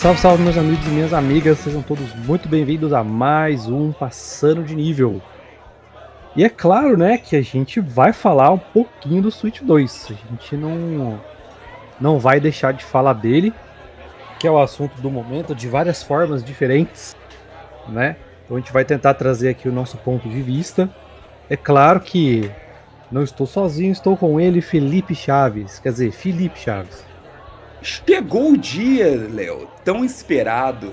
Salve, salve, meus amigos e minhas amigas, sejam todos muito bem-vindos a mais um Passando de Nível. E é claro, né, que a gente vai falar um pouquinho do Switch 2. A gente não vai deixar de falar dele, que é o assunto do momento, de várias formas diferentes, né? Então a gente vai tentar trazer aqui o nosso ponto de vista. É claro que não estou sozinho, estou com ele, Felipe Chaves. Chegou o dia, Léo, tão esperado.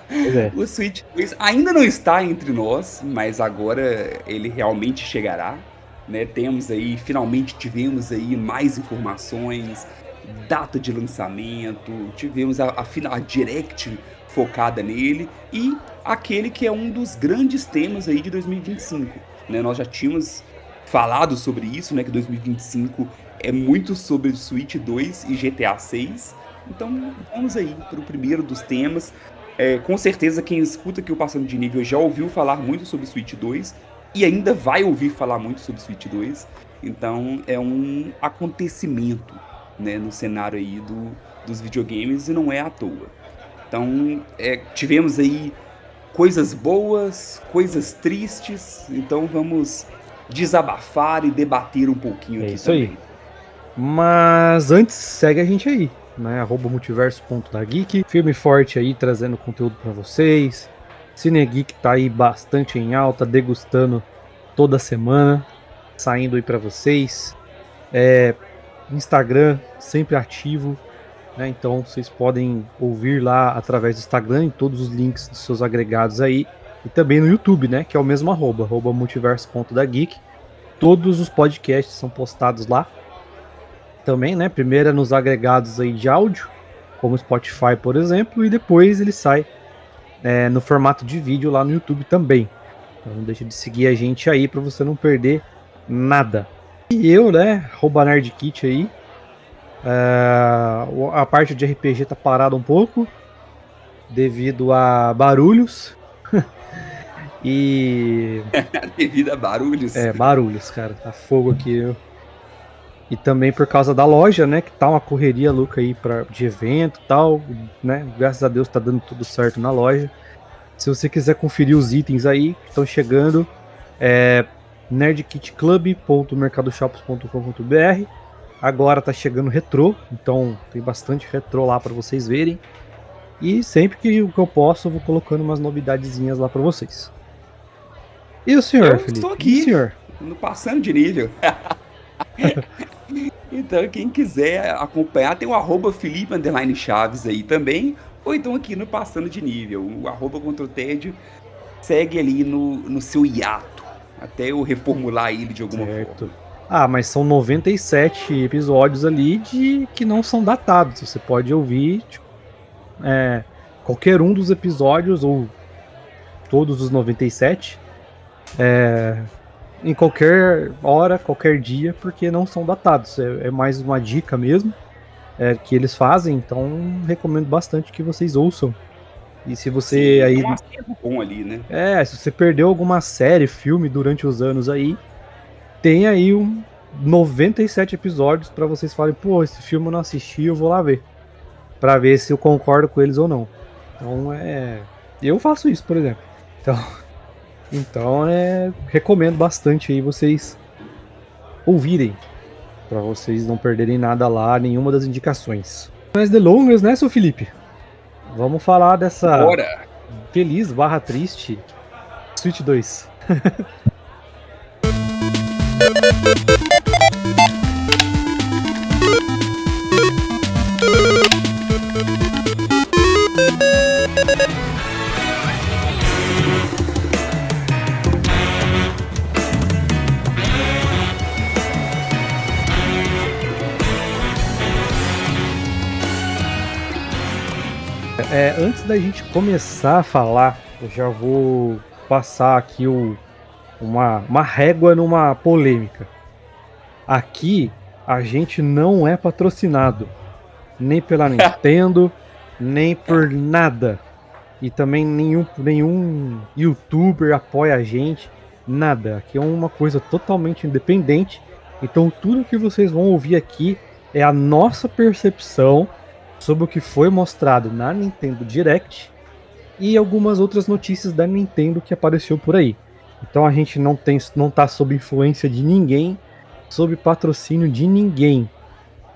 Pois é. O Switch 2 ainda não está entre nós, mas agora ele realmente chegará, né? Finalmente tivemos aí mais informações, data de lançamento, tivemos a Direct focada nele e aquele que é um dos grandes temas aí de 2025, né? Nós já tínhamos falado sobre isso, né? Que 2025 é muito sobre Switch 2 e GTA 6. Então vamos aí para o primeiro dos temas. Com certeza quem escuta aqui o Passando de Nível já ouviu falar muito sobre Switch 2 e ainda vai ouvir falar muito sobre Switch 2. Então é um acontecimento, né, no cenário aí dos videogames e não é à toa. Então tivemos aí coisas boas, coisas tristes, então vamos desabafar e debater um pouquinho É aqui isso aí. também. Mas antes, segue a gente aí, né? @multiverso.dageek, firme e forte aí, trazendo conteúdo pra vocês. Cinegeek tá aí bastante em alta, degustando toda semana, saindo aí pra vocês. Instagram sempre ativo, né? Então vocês podem ouvir lá através do Instagram, em todos os links dos seus agregados aí. E também no YouTube, né? Que é o mesmo @multiverso.dageek. Todos os podcasts são postados lá também, né? Primeiro é nos agregados aí de áudio, como Spotify, por exemplo, e depois ele sai no formato de vídeo lá no YouTube também. Então não deixa de seguir a gente aí para você não perder nada. E eu, né, @nerdkit aí, a parte de RPG tá parada um pouco devido a barulhos e Devido a barulhos. barulhos, cara, tá fogo aqui. E também por causa da loja, né? Que tá uma correria louca aí de evento e tal, né? Graças a Deus tá dando tudo certo na loja. Se você quiser conferir os itens aí que estão chegando, é nerdkitclub.mercadoshops.com.br. Agora tá chegando retrô, então tem bastante retrô lá para vocês verem. E sempre que eu posso, eu vou colocando umas novidadezinhas lá para vocês. E o senhor, Eu Felipe? estou E o aqui, senhor? no Passando de Nível. Então, quem quiser acompanhar, tem o @Felipe_Chaves aí também. Ou então aqui no Passando de Nível. O @ControlTédio segue ali no seu hiato. Até eu reformular ele de alguma Certo. forma. Ah, mas são 97 episódios ali que não são datados. Você pode ouvir tipo, qualquer um dos episódios, ou todos os 97, em qualquer hora, qualquer dia, porque não são datados. É mais uma dica mesmo que eles fazem, então recomendo bastante que vocês ouçam. E se você Sim, aí. é um acervo bom ali, né? Se você perdeu alguma série, filme durante os anos aí, tem aí 97 episódios pra vocês falarem, pô, esse filme eu não assisti, eu vou lá ver. Pra ver se eu concordo com eles ou não. Então eu faço isso, por exemplo. Então recomendo bastante aí vocês ouvirem, pra vocês não perderem nada lá, nenhuma das indicações. Mais delongas, né, seu Felipe? Vamos falar dessa Bora! feliz/triste Switch 2. Antes da gente começar a falar, eu já vou passar aqui uma régua numa polêmica. Aqui a gente não é patrocinado nem pela Nintendo, nem por nada. E também nenhum youtuber apoia a gente, nada. Aqui é uma coisa totalmente independente. Então tudo que vocês vão ouvir aqui é a nossa percepção sobre o que foi mostrado na Nintendo Direct e algumas outras notícias da Nintendo que apareceu por aí. Então a gente não tá sob influência de ninguém, sob patrocínio de ninguém,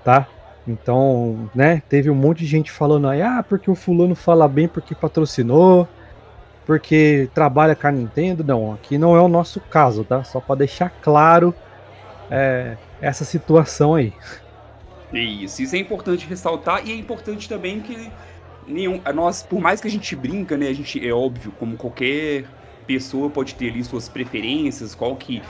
tá? Então, né, teve um monte de gente falando aí, porque o fulano fala bem porque patrocinou, porque trabalha com a Nintendo. Não, aqui não é o nosso caso, tá? Só para deixar claro essa situação aí. Isso é importante ressaltar, e é importante também que nós, por mais que a gente brinca, né, a gente, é óbvio, como qualquer pessoa pode ter ali suas preferências, qual que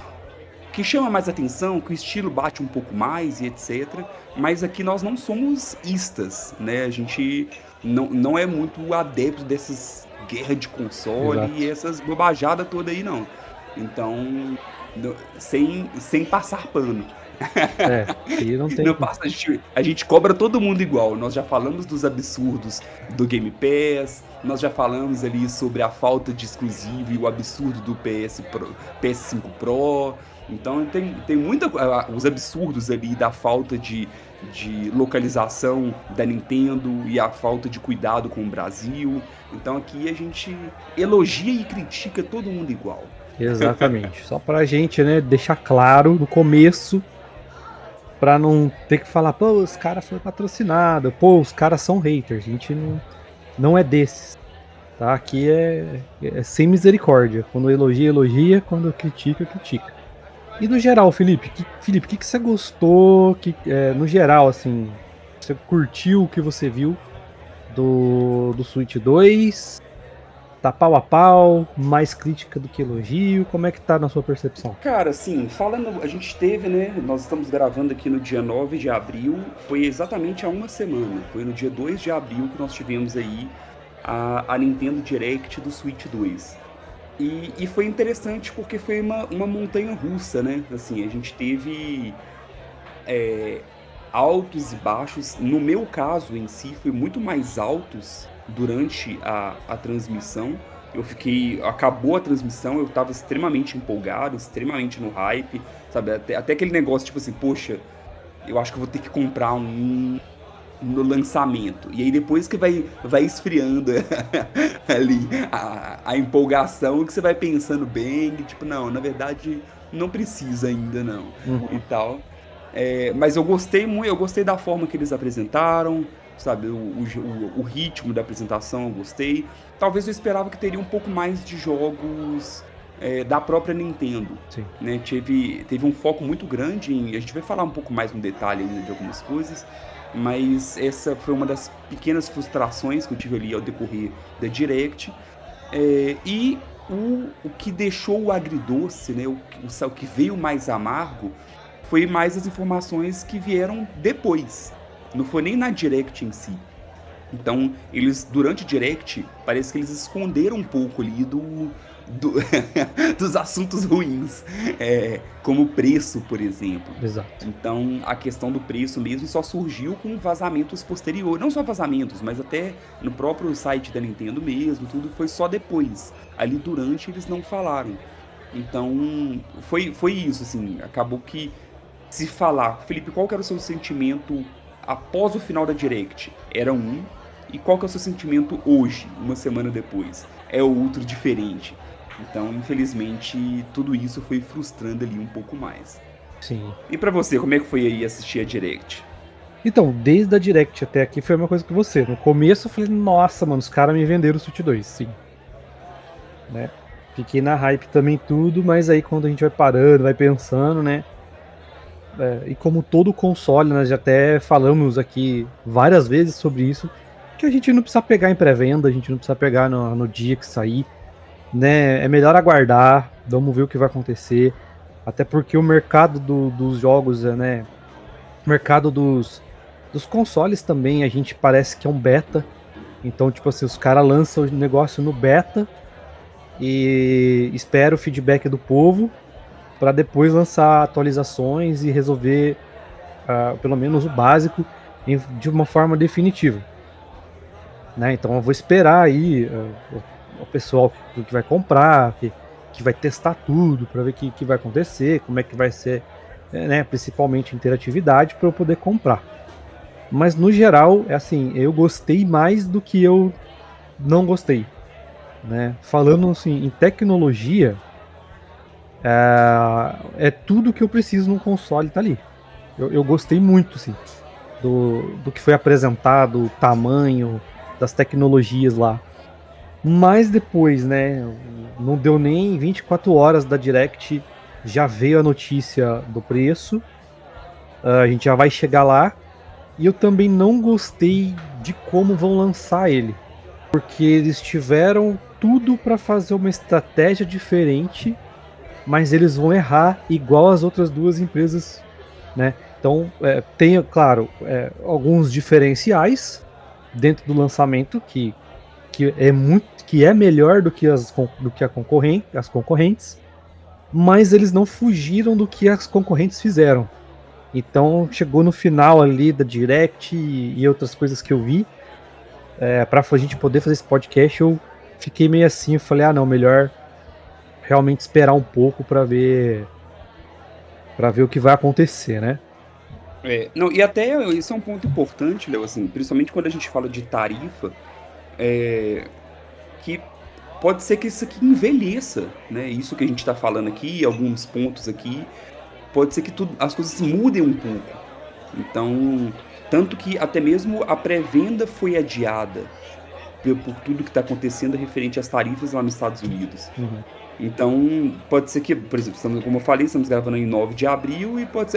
chama mais atenção, que o estilo bate um pouco mais e etc. Mas aqui nós não somos istas, né? A gente não é muito adepto dessas guerras de console Exato. e essas bobajadas toda aí, não. Então, sem passar pano. Aqui não tem. Não passa, a gente cobra todo mundo igual. Nós já falamos dos absurdos do Game Pass, nós já falamos ali sobre a falta de exclusivo e o absurdo do PS5 Pro. Então tem muita. Os absurdos ali da falta de localização da Nintendo e a falta de cuidado com o Brasil. Então aqui a gente elogia e critica todo mundo igual. Exatamente. Só pra gente, né, deixar claro no começo, pra não ter que falar, pô, os caras foram patrocinados, pô, os caras são haters. A gente não é desses. Tá? Aqui é sem misericórdia. Quando elogia, elogia. Quando critica, critica. E no geral, Felipe, o que você gostou? No geral, assim, você curtiu o que você viu do Switch 2? Tá pau a pau? Mais crítica do que elogio? Como é que tá na sua percepção? Cara, assim, falando, a gente teve, né? Nós estamos gravando aqui no dia 9 de abril, foi exatamente há uma semana. Foi no dia 2 de abril que nós tivemos aí a Nintendo Direct do Switch 2. E foi interessante porque foi uma montanha russa, né? Assim, a gente teve altos e baixos. No meu caso em si, foi muito mais altos durante a transmissão. Acabou a transmissão, eu tava extremamente empolgado, extremamente no hype, sabe? Até aquele negócio, tipo assim, poxa, eu acho que eu vou ter que comprar um no lançamento. E aí depois que vai esfriando ali a empolgação, que você vai pensando bem, que, tipo, não, na verdade não precisa ainda não, e tal. Mas eu gostei da forma que eles apresentaram, sabe, o ritmo da apresentação eu gostei. Talvez eu esperava que teria um pouco mais de jogos da própria Nintendo, Sim. né? Teve um foco muito grande a gente vai falar um pouco mais no detalhe ainda de algumas coisas, mas essa foi uma das pequenas frustrações que eu tive ali ao decorrer da Direct. E o que deixou o agridoce, né, o que veio mais amargo, foi mais as informações que vieram depois. Não foi nem na Direct em si. Então, durante o Direct, parece que eles esconderam um pouco ali dos assuntos ruins, como o preço, por exemplo. Exato. Então, a questão do preço mesmo só surgiu com vazamentos posteriores. Não só vazamentos, mas até no próprio site da Nintendo mesmo, tudo foi só depois. Ali durante eles não falaram. Então, foi isso, assim, acabou que se falar, Felipe, qual que era o seu sentimento após o final da Direct? Era um, e qual que é o seu sentimento hoje, uma semana depois? É outro diferente. Então, infelizmente, tudo isso foi frustrando ali um pouco mais. Sim. E pra você, como é que foi aí assistir a Direct? Então, desde a Direct até aqui foi uma coisa que você. No começo eu falei, nossa, mano, os caras me venderam o Switch 2, sim. Né? Fiquei na hype também tudo, mas aí quando a gente vai parando, vai pensando, né? E como todo console, nós já até falamos aqui várias vezes sobre isso, que a gente não precisa pegar em pré-venda, a gente não precisa pegar no dia que sair, né? É melhor aguardar, vamos ver o que vai acontecer, até porque o mercado dos jogos, né? O mercado dos consoles também, a gente parece que é um beta, então, tipo assim, os caras lançam o negócio no beta e espera o feedback do povo para depois lançar atualizações e resolver pelo menos o básico de uma forma definitiva, né? Então eu vou esperar aí o pessoal que vai comprar, que vai testar tudo para ver o que vai acontecer, como é que vai ser, né? Principalmente interatividade, para eu poder comprar. Mas no geral, é assim, eu gostei mais do que eu não gostei, né? Falando assim, em tecnologia, é tudo que eu preciso num console tá ali. Eu gostei muito, assim, do que foi apresentado, o tamanho das tecnologias lá. Mas depois, né, não deu nem 24 horas da Direct, já veio a notícia do preço, a gente já vai chegar lá. E eu também não gostei de como vão lançar ele, porque eles tiveram tudo para fazer uma estratégia diferente, mas eles vão errar igual as outras duas empresas, né? Então, tem, claro, alguns diferenciais dentro do lançamento que é melhor do que as concorrentes, mas eles não fugiram do que as concorrentes fizeram. Então chegou no final ali da Direct e outras coisas que eu vi, pra a gente poder fazer esse podcast, eu fiquei meio assim, eu falei, não, melhor realmente esperar um pouco pra ver o que vai acontecer, né? Não, e até isso é um ponto importante, Léo, assim, principalmente quando a gente fala de tarifa, que pode ser que isso aqui envelheça, né? Isso que a gente está falando aqui, alguns pontos aqui, pode ser que as coisas mudem um pouco. Então, tanto que até mesmo a pré-venda foi adiada por tudo que está acontecendo referente às tarifas lá nos Estados Unidos. Uhum. Então, pode ser que, por exemplo, como eu falei, estamos gravando em 9 de abril e pode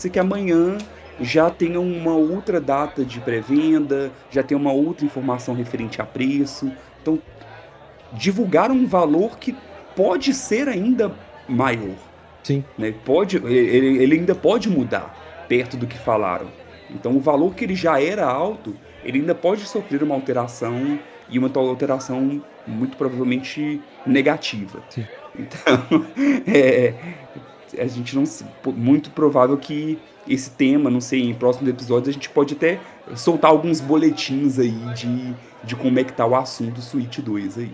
ser que amanhã já tenha uma outra data de pré-venda, já tenha uma outra informação referente a preço. Então, divulgar um valor que pode ser ainda maior. Sim. Né? Ele ainda pode mudar perto do que falaram. Então, o valor que ele já era alto, ele ainda pode sofrer uma alteração, e uma alteração muito provavelmente negativa. Sim. Então, a gente não. Muito provável que esse tema, não sei, em próximos episódios a gente pode até soltar alguns boletins aí de como é que tá o assunto do Switch 2 aí.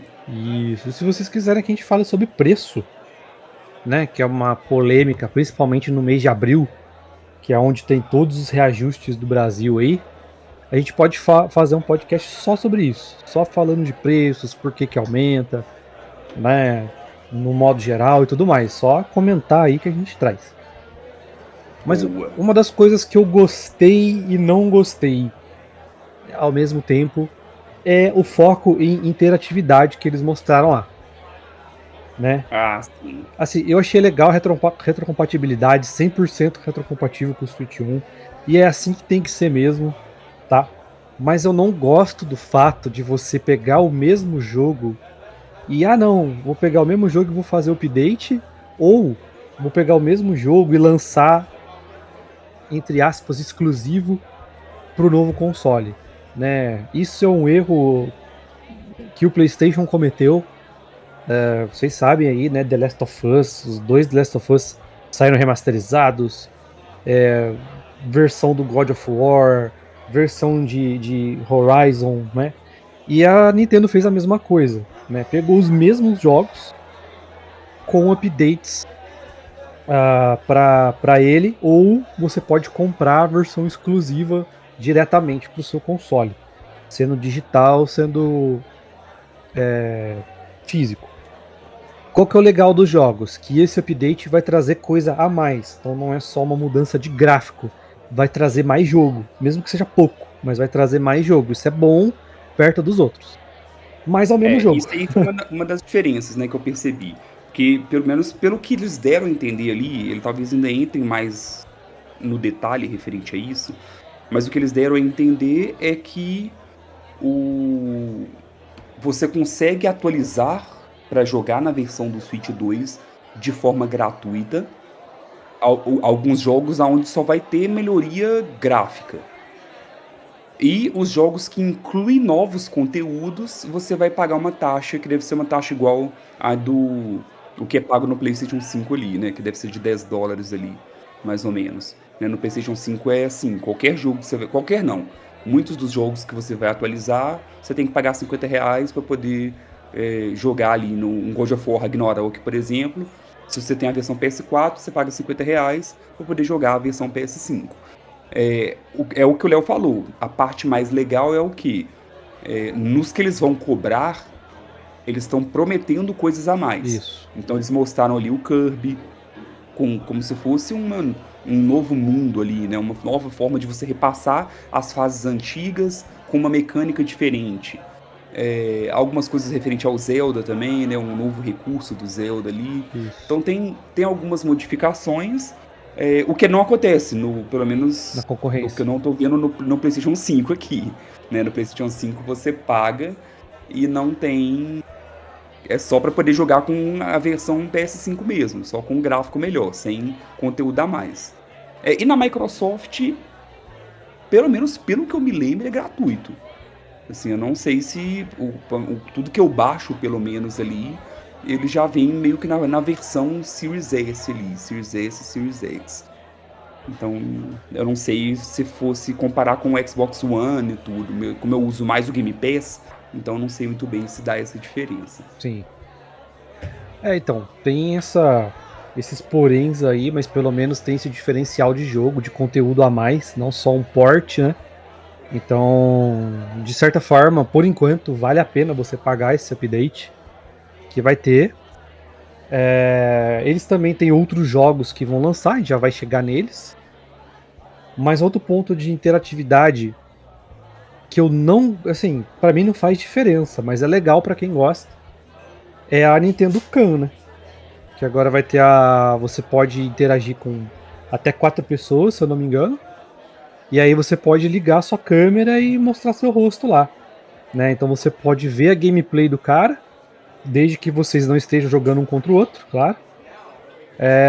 Isso. E se vocês quiserem que a gente fale sobre preço, né, que é uma polêmica, principalmente no mês de abril, que é onde tem todos os reajustes do Brasil aí, a gente pode fazer um podcast só sobre isso, só falando de preços, por que aumenta, né, no modo geral e tudo mais, só comentar aí que a gente traz. Mas Boa. uma das coisas que eu gostei e não gostei ao mesmo tempo é o foco em interatividade que eles mostraram lá, né? Ah, sim. Assim, eu achei legal a retrocompatibilidade, 100% retrocompatível com o Switch 1, e é assim que tem que ser mesmo, tá? Mas eu não gosto do fato de você pegar o mesmo jogo e, não, vou pegar o mesmo jogo e vou fazer o update, ou vou pegar o mesmo jogo e lançar, entre aspas, exclusivo pro novo console, né? Isso é um erro que o PlayStation cometeu. Vocês sabem aí, né? The Last of Us, os dois The Last of Us saíram remasterizados, versão do God of War, versão de Horizon, né? E a Nintendo fez a mesma coisa, né? Pegou os mesmos jogos com updates para ele, ou você pode comprar a versão exclusiva diretamente para o seu console, sendo digital, sendo físico. Qual que é o legal dos jogos? Que esse update vai trazer coisa a mais, então não é só uma mudança de gráfico, vai trazer mais jogo, mesmo que seja pouco, mas vai trazer mais jogo. Isso é bom perto dos outros. Mas é o mesmo jogo. Isso aí foi uma das diferenças, né, que eu percebi. Que, pelo menos pelo que eles deram a entender ali, ele talvez ainda entrem mais no detalhe referente a isso, mas o que eles deram a entender é que você consegue atualizar para jogar na versão do Switch 2 de forma gratuita alguns jogos onde só vai ter melhoria gráfica. E os jogos que incluem novos conteúdos, você vai pagar uma taxa, que deve ser uma taxa igual a o que é pago no PlayStation 5 ali, né? Que deve ser de $10 ali, mais ou menos. Né? No PlayStation 5 é assim, qualquer jogo que você vai... Qualquer não. Muitos dos jogos que você vai atualizar, você tem que pagar R$50 para poder jogar ali no God of War Ragnarok, por exemplo. Se você tem a versão PS4, você paga R$50 para poder jogar a versão PS5. É o que o Léo falou. A parte mais legal é o quê? Nos que eles vão cobrar, eles estão prometendo coisas a mais. Isso. Então eles mostraram ali o Kirby, como se fosse um novo mundo ali, né? Uma nova forma de você repassar as fases antigas com uma mecânica diferente. Algumas coisas referentes ao Zelda também, né? Um novo recurso do Zelda ali. Isso. Então tem algumas modificações, o que não acontece, pelo Na menos no que eu concorrência. não tô vendo no PlayStation 5 aqui. Né? No PlayStation 5 você paga e não tem. É só para poder jogar com a versão PS5 mesmo, só com um gráfico melhor, sem conteúdo a mais. E na Microsoft, pelo menos pelo que eu me lembro, é gratuito. Assim, eu não sei se tudo que eu baixo, pelo menos ali, ele já vem meio que na versão Series S ali, Series S e Series X. Então, eu não sei se fosse comparar com o Xbox One e tudo. Como eu uso mais o Game Pass, então eu não sei muito bem se dá essa diferença. Sim. Então, tem esses poréns aí, mas pelo menos tem esse diferencial de jogo, de conteúdo a mais, não só um port, né? Então, de certa forma, por enquanto, vale a pena você pagar esse update que vai ter. Eles também têm outros jogos que vão lançar, a gente já vai chegar neles. Mas outro ponto de interatividade que eu não, assim, para mim não faz diferença, mas é legal para quem gosta, é a Nintendo Can, né? Que agora vai ter você pode interagir com até 4 pessoas, se eu não me engano. E aí você pode ligar a sua câmera e mostrar seu rosto lá, né? Então você pode ver a gameplay do cara, desde que vocês não estejam jogando um contra o outro, claro.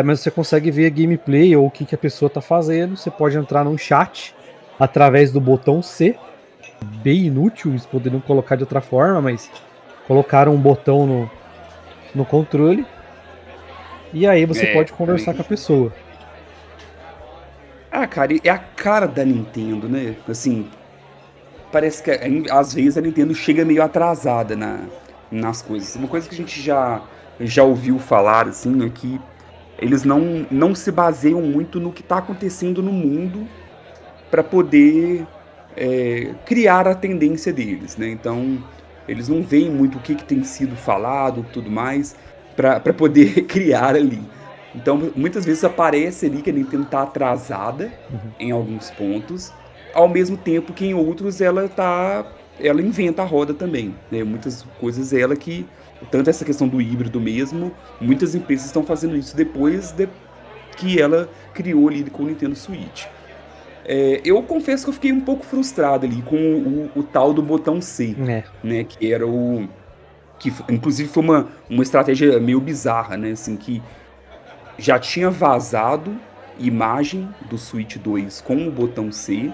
Mas você consegue ver a gameplay ou o que a pessoa tá fazendo. Você pode entrar num chat através do botão C. Bem inútil, eles poderiam colocar de outra forma, mas colocaram um botão no controle. E aí você pode conversar com a Exatamente. pessoa. Cara, é a cara da Nintendo, né? Assim, parece que às vezes a Nintendo chega meio atrasada nas coisas. Uma coisa que a gente já ouviu falar, assim, é que eles não se baseiam muito no que está acontecendo no mundo para poder criar a tendência deles, né? Então, eles não veem muito o que tem sido falado e tudo mais para poder criar ali. Então, muitas vezes aparece ali que a Nintendo tá atrasada Uhum. em alguns pontos, ao mesmo tempo que em outros ela inventa a roda também, né? Muitas coisas tanto essa questão do híbrido mesmo, muitas empresas estão fazendo isso depois que ela criou ali com o Nintendo Switch. Eu confesso que eu fiquei um pouco frustrado ali com o tal do botão C, É, né? Que era o. Inclusive foi uma estratégia meio bizarra, né? Assim, que já tinha vazado imagem do Switch 2 com o botão C.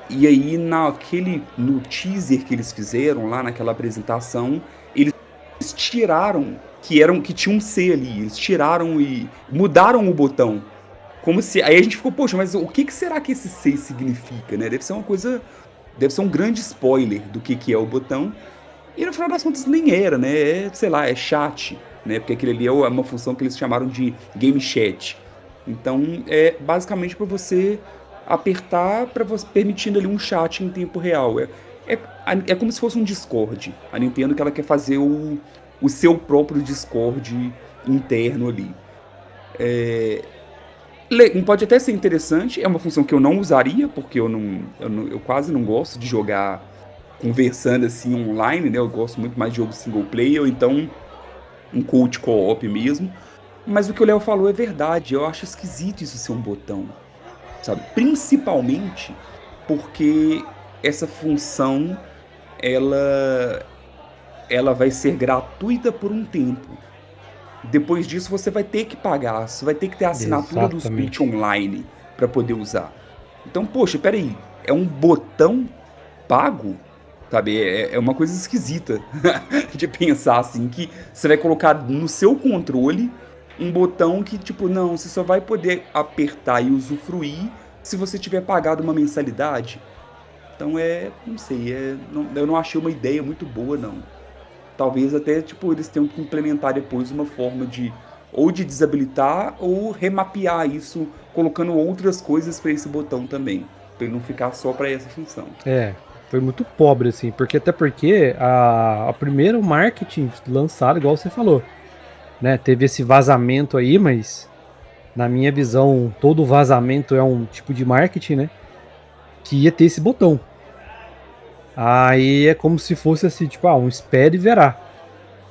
E aí no teaser que eles fizeram lá naquela apresentação, eles tiraram que tinha um C ali. Eles tiraram e mudaram o botão. Como se. Aí a gente ficou, poxa, mas o que será que esse C significa, né? Deve ser uma coisa. Deve ser um grande spoiler do que é o botão. E no final das contas nem era, né? Sei lá, é chat, né? Porque aquele ali é uma função que eles chamaram de game chat. Então é basicamente para você apertar para você permitindo ali um chat em tempo real. É como se fosse um Discord. A Nintendo que ela quer fazer o seu próprio Discord interno ali. Pode até ser interessante, é uma função que eu não usaria, porque eu quase não gosto de jogar conversando assim online, né? Eu gosto muito mais de jogo single player, ou então um coach co-op mesmo. Mas o que o Léo falou é verdade, eu acho esquisito isso ser um botão, sabe? Principalmente porque essa função, ela, ela vai ser gratuita por um tempo. Depois disso você vai ter que pagar, você vai ter que ter a assinatura do Switch exatamente. Online para poder usar. Então, poxa, peraí, é um botão pago? Sabe, é uma coisa esquisita de pensar assim, que você vai colocar no seu controle um botão que, tipo, não, você só vai poder apertar e usufruir se você tiver pagado uma mensalidade. Então não sei, eu não achei uma ideia muito boa, não. Talvez até, tipo, eles tenham que implementar depois uma forma de ou de desabilitar ou remapear isso colocando outras coisas para esse botão também, para ele não ficar só para essa função. Foi muito pobre, assim, até porque a primeiro marketing lançado, igual você falou, né, teve esse vazamento aí, mas na minha visão, todo vazamento é um tipo de marketing, né, que ia ter esse botão. Aí é como se fosse assim, tipo, um espere e verá.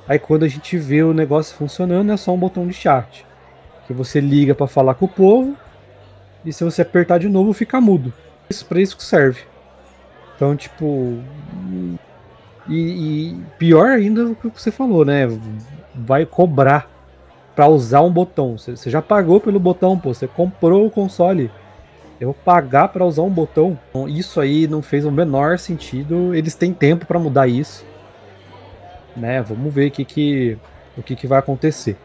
Aí quando a gente vê o negócio funcionando, é só um botão de chat, que você liga para falar com o povo, e se você apertar de novo, fica mudo. Isso para isso que serve. Então, tipo, e pior ainda o que você falou, né? Vai cobrar para usar um botão. Você já pagou pelo botão, pô. Você comprou o console. Eu vou pagar para usar um botão. Então, isso aí não fez o menor sentido. Eles têm tempo para mudar isso, né? Vamos ver o que vai acontecer.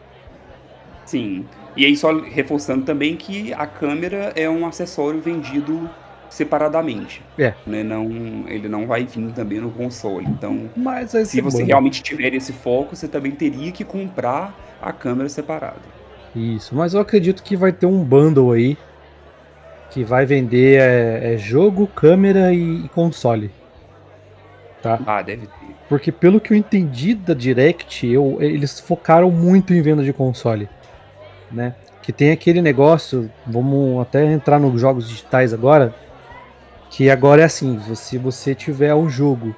Sim. E aí, só reforçando também que a câmera é um acessório vendido separadamente. Né? Ele não vai vir também no console. Então, mas aí se você realmente tiver esse foco, você também teria que comprar a câmera separada. Isso, mas eu acredito que vai ter um bundle aí que vai vender jogo, câmera e console. Tá? Deve ter. Porque pelo que eu entendi da Direct, eles focaram muito em venda de console, né? Que tem aquele negócio, vamos até entrar nos jogos digitais agora, que agora é assim, se você tiver um jogo,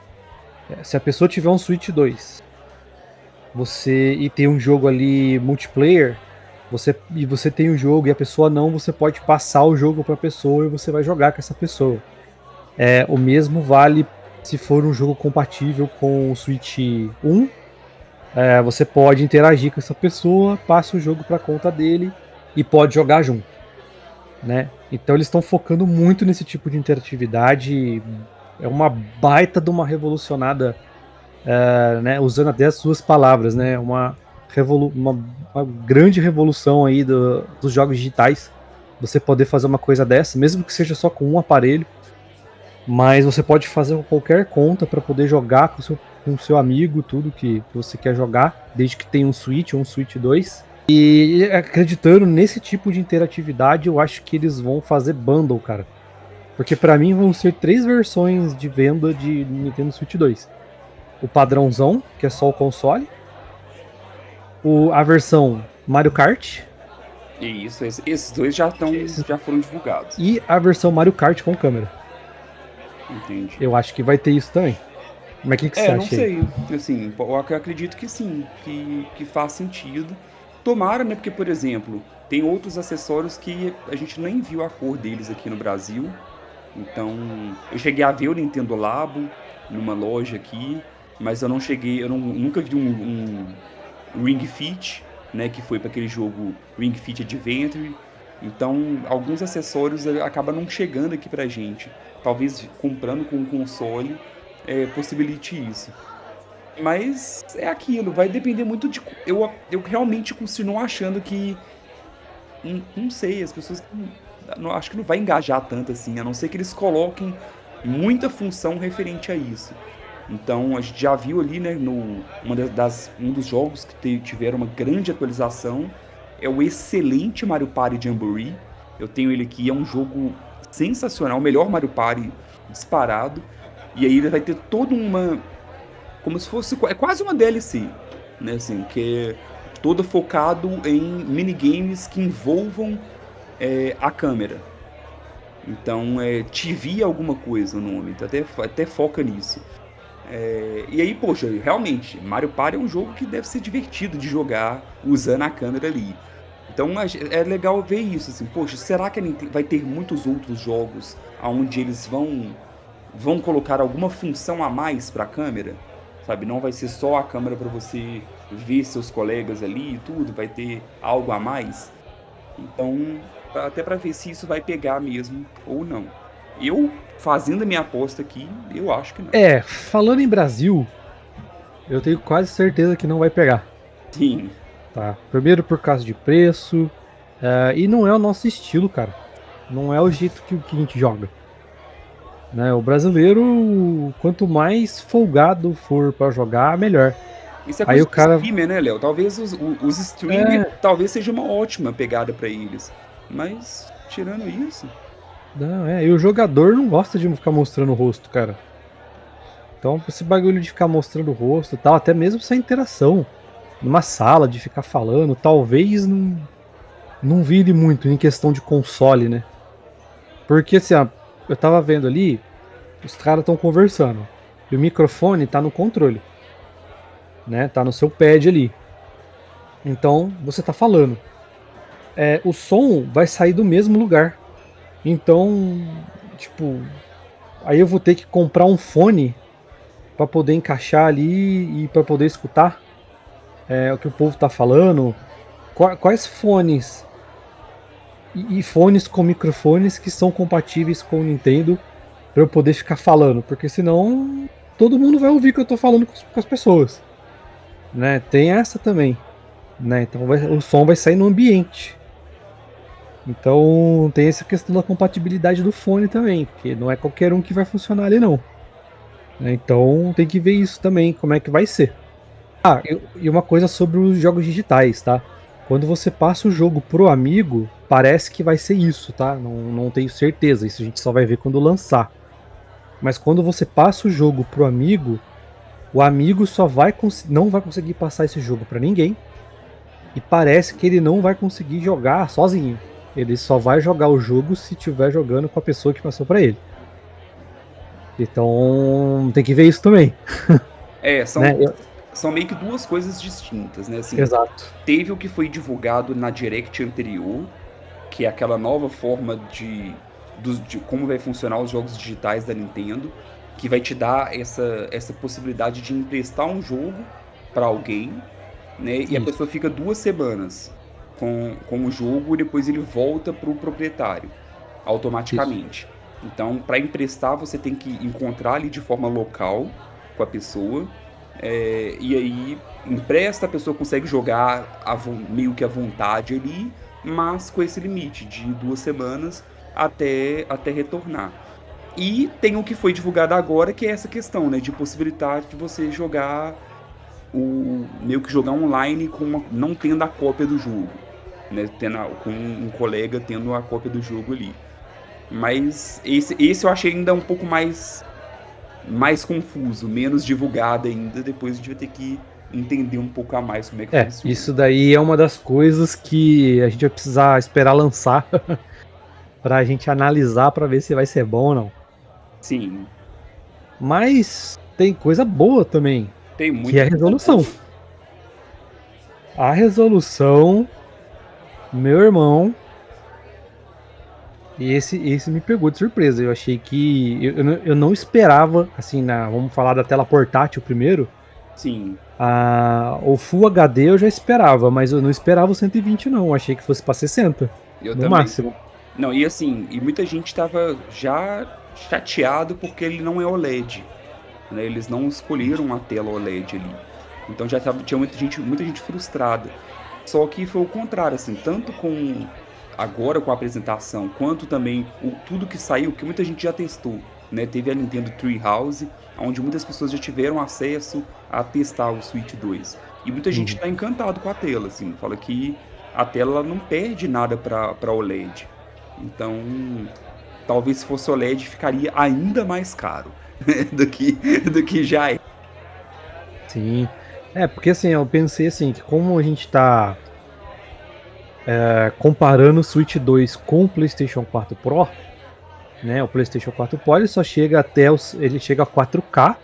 se a pessoa tiver um Switch 2, e tem um jogo ali multiplayer, você tem um jogo e a pessoa não, você pode passar o jogo para a pessoa e você vai jogar com essa pessoa. O mesmo vale se for um jogo compatível com o Switch 1, você pode interagir com essa pessoa, passa o jogo para conta dele e pode jogar junto, né? Então eles estão focando muito nesse tipo de interatividade. É uma baita de uma revolucionada, né? Usando até as suas palavras, né? Uma grande revolução aí dos jogos digitais. Você poder fazer uma coisa dessa, mesmo que seja só com um aparelho, mas você pode fazer com qualquer conta para poder jogar com o seu amigo, tudo que você quer jogar, desde que tenha um Switch ou um Switch 2. E acreditando nesse tipo de interatividade, eu acho que eles vão fazer bundle, cara. Porque para mim vão ser 3 versões de venda de Nintendo Switch 2. O padrãozão, que é só o console. A versão Mario Kart. Isso, esses dois já foram divulgados. E a versão Mario Kart com câmera. Entendi. Eu acho que vai ter isso também. Mas o que você acha? Não sei. Assim, eu acredito que sim, que faz sentido. Tomara, né? Porque, por exemplo, tem outros acessórios que a gente nem viu a cor deles aqui no Brasil. Então, eu cheguei a ver o Nintendo Labo numa loja aqui, mas eu nunca vi um Ring Fit, né? Que foi para aquele jogo Ring Fit Adventure. Então, alguns acessórios acabam não chegando aqui pra gente. Talvez comprando com um console possibilite isso. Mas é aquilo, vai depender muito de... Eu realmente continuo achando que... Não sei, as pessoas... acho que não vai engajar tanto assim, a não ser que eles coloquem muita função referente a isso. Então, a gente já viu ali, né, um dos jogos que tiveram uma grande atualização, é o excelente Mario Party Jamboree. Eu tenho ele aqui, é um jogo sensacional, o melhor Mario Party disparado. E aí ele vai ter toda uma... como se fosse... é quase uma DLC, né, assim, que é toda focado em minigames que envolvam a câmera. Então, TV alguma coisa o nome, então até foca nisso. E aí, poxa, realmente, Mario Party é um jogo que deve ser divertido de jogar usando a câmera ali. Então é legal ver isso, assim, poxa, será que vai ter muitos outros jogos onde eles vão colocar alguma função a mais para a câmera? Sabe, não vai ser só a câmera para você ver seus colegas ali e tudo, vai ter algo a mais? Então, até para ver se isso vai pegar mesmo ou não. Eu, fazendo a minha aposta aqui, eu acho que não. Falando em Brasil, eu tenho quase certeza que não vai pegar. Sim. Tá. Primeiro por causa de preço, e não é o nosso estilo, cara. Não é o jeito que a gente joga. Né? O brasileiro, quanto mais folgado for para jogar, melhor. Isso é coisa do streamer, né, Léo? Talvez os streamers talvez seja uma ótima pegada para eles. Mas tirando isso. Não, e o jogador não gosta de ficar mostrando o rosto, cara. Então, esse bagulho de ficar mostrando o rosto e tal, até mesmo essa interação numa sala, de ficar falando, talvez não vire muito em questão de console, né? Porque assim, ó, eu tava vendo ali, os caras estão conversando. E o microfone tá no controle, né? Tá no seu pad ali. Então, você tá falando. O som vai sair do mesmo lugar. Então, tipo, aí eu vou ter que comprar um fone para poder encaixar ali e para poder escutar o que o povo tá falando. Quais fones e fones com microfones que são compatíveis com o Nintendo para eu poder ficar falando, porque senão todo mundo vai ouvir que eu tô falando com as pessoas, né? Tem essa também, né? Então o som vai sair no ambiente. Então tem essa questão da compatibilidade do fone também, porque não é qualquer um que vai funcionar ali não. Então tem que ver isso também, como é que vai ser. E uma coisa sobre os jogos digitais, tá? Quando você passa o jogo pro amigo, parece que vai ser isso, tá? Não tenho certeza, isso a gente só vai ver quando lançar. Mas quando você passa o jogo pro amigo, o amigo não vai conseguir passar esse jogo para ninguém. E parece que ele não vai conseguir jogar sozinho. Ele só vai jogar o jogo se estiver jogando com a pessoa que passou para ele. Então tem que ver isso também. São, Né? são meio que duas coisas distintas, né? Assim, Exato. teve o que foi divulgado na Direct anterior, que é aquela nova forma de como vai funcionar os jogos digitais da Nintendo, que vai te dar essa possibilidade de emprestar um jogo para alguém, né? E a Isso. pessoa fica 2 semanas com o jogo e depois ele volta para o proprietário Isso. automaticamente. Então, para emprestar, você tem que encontrar ali de forma local com a pessoa. E aí empresta, a pessoa consegue jogar meio que à vontade ali, mas com esse limite de 2 semanas até retornar. E tem o que foi divulgado agora, que é essa questão, né, de possibilitar de você jogar meio que jogar online não tendo a cópia do jogo, né, com um colega tendo a cópia do jogo ali. Mas esse eu achei ainda um pouco mais confuso, menos divulgado ainda. Depois a gente vai ter que entender um pouco a mais como é que funciona. Isso daí é uma das coisas que a gente vai precisar esperar lançar pra gente analisar pra ver se vai ser bom ou não. Sim, Mas tem coisa boa também, tem que é muita a coisa resolução. boa. A resolução, meu irmão, e esse me pegou de surpresa. Eu achei que. Eu não esperava, assim, vamos falar da tela portátil primeiro. Sim, O Full HD eu já esperava, mas eu não esperava o 120, não. Eu achei que fosse pra 60, eu no também. máximo. Não, e assim, muita gente tava já chateado porque ele não é OLED, né? Eles não escolheram a tela OLED ali. Então tinha muita gente frustrada. Só que foi o contrário, assim, tanto agora com a apresentação, quanto também tudo que saiu, que muita gente já testou, né? Teve a Nintendo Treehouse, onde muitas pessoas já tiveram acesso a testar o Switch 2. E muita gente Uhum. está encantado com a tela, assim, fala que a tela ela não perde nada para OLED. Então, talvez se fosse OLED ficaria ainda mais caro do que já é. Sim. Porque assim, eu pensei assim, que como a gente tá comparando o Switch 2 com o PlayStation 4 Pro, né? O PlayStation 4 Pro ele só chega ele chega a 4K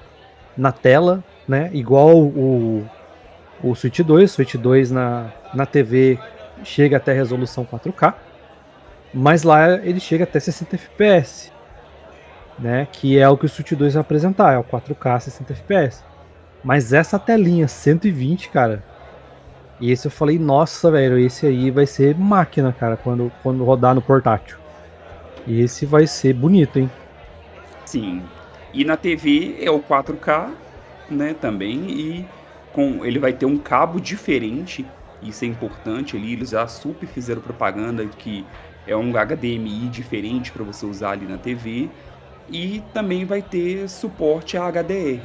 na tela, né? Igual o Switch 2 na TV chega até resolução 4K, mas lá ele chega até 60 FPS, né? Que é o que o Switch 2 vai apresentar, é o 4K 60 FPS. Mas essa telinha 120, cara, e esse eu falei, nossa, velho, esse aí vai ser máquina, cara, quando rodar no portátil. E esse vai ser bonito, hein? Sim. E na TV é o 4K, né, também, e ele vai ter um cabo diferente, isso é importante ali, eles já super fizeram propaganda que é um HDMI diferente para você usar ali na TV, e também vai ter suporte a HDR.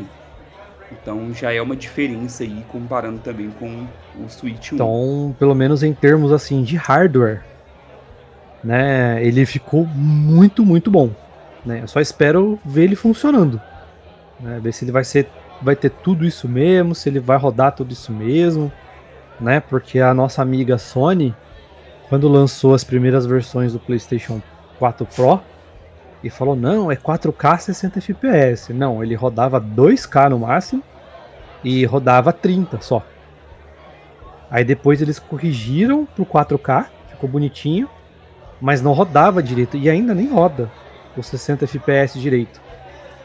Então já é uma diferença aí comparando também com o Switch 1. Então, pelo menos em termos assim de hardware, né? Ele ficou muito, muito bom, né? Eu só espero ver ele funcionando, né? Ver se ele vai ter tudo isso mesmo, se ele vai rodar tudo isso mesmo, né? Porque a nossa amiga Sony, quando lançou as primeiras versões do PlayStation 4 Pro, e falou: não, é 4K 60 FPS. Não, ele rodava 2K no máximo e rodava 30 só. Aí depois eles corrigiram pro 4K, ficou bonitinho, mas não rodava direito e ainda nem roda os 60 FPS direito.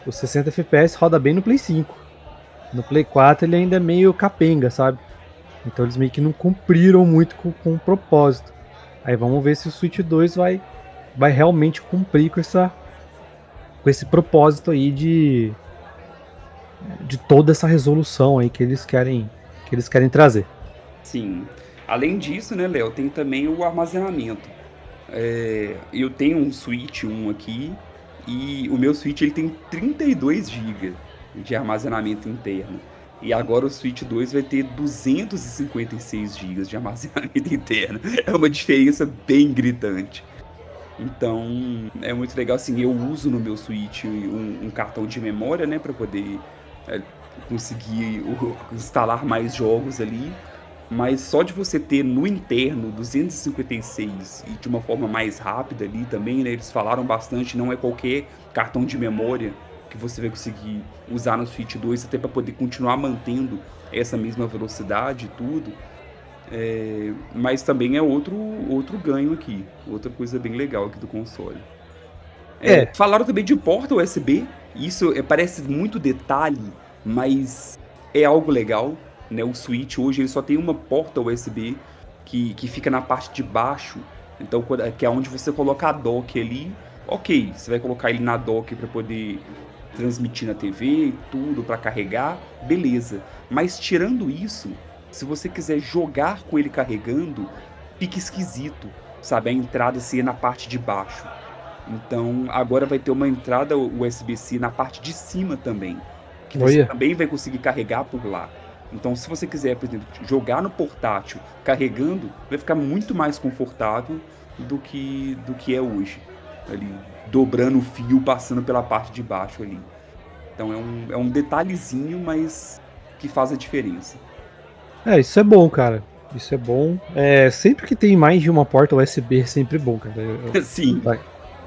Os 60 FPS roda bem no Play 5. No Play 4 ele ainda é meio capenga, sabe? Então eles meio que não cumpriram muito com o propósito. Aí vamos ver se o Switch 2 vai realmente cumprir com esse propósito aí de toda essa resolução aí que eles querem trazer. Sim. Além disso, né, Léo, tem também o armazenamento. Eu tenho um Switch 1 aqui e o meu Switch ele tem 32 GB de armazenamento interno. E agora o Switch 2 vai ter 256 GB de armazenamento interno. É uma diferença bem gritante. Então, é muito legal, assim, eu uso no meu Switch um cartão de memória, né, para poder é, conseguir instalar mais jogos ali, mas só de você ter no interno 256 e de uma forma mais rápida ali também, né, eles falaram bastante, não é qualquer cartão de memória que você vai conseguir usar no Switch 2 até para poder continuar mantendo essa mesma velocidade e tudo. Mas também é outro ganho aqui, outra coisa bem legal aqui do console. É, Falaram também de porta USB, isso parece muito detalhe, mas é algo legal, né? O Switch hoje ele só tem uma porta USB que fica na parte de baixo, então que é onde você coloca a dock ali. Ok, você vai colocar ele na dock para poder transmitir na TV e tudo para carregar, beleza. Mas tirando isso, se você quiser jogar com ele carregando, fica esquisito, sabe? A entrada ser na parte de baixo. Então agora vai ter uma entrada USB-C na parte de cima também, que você olha, também vai conseguir carregar por lá. Então se você quiser, por exemplo, jogar no portátil carregando, vai ficar muito mais confortável do que é hoje. Ali, dobrando o fio, passando pela parte de baixo ali. Então é um detalhezinho, mas que faz a diferença. isso é bom, cara. Isso é bom. É, sempre que tem mais de uma porta USB é sempre bom, cara. Sim, Vai,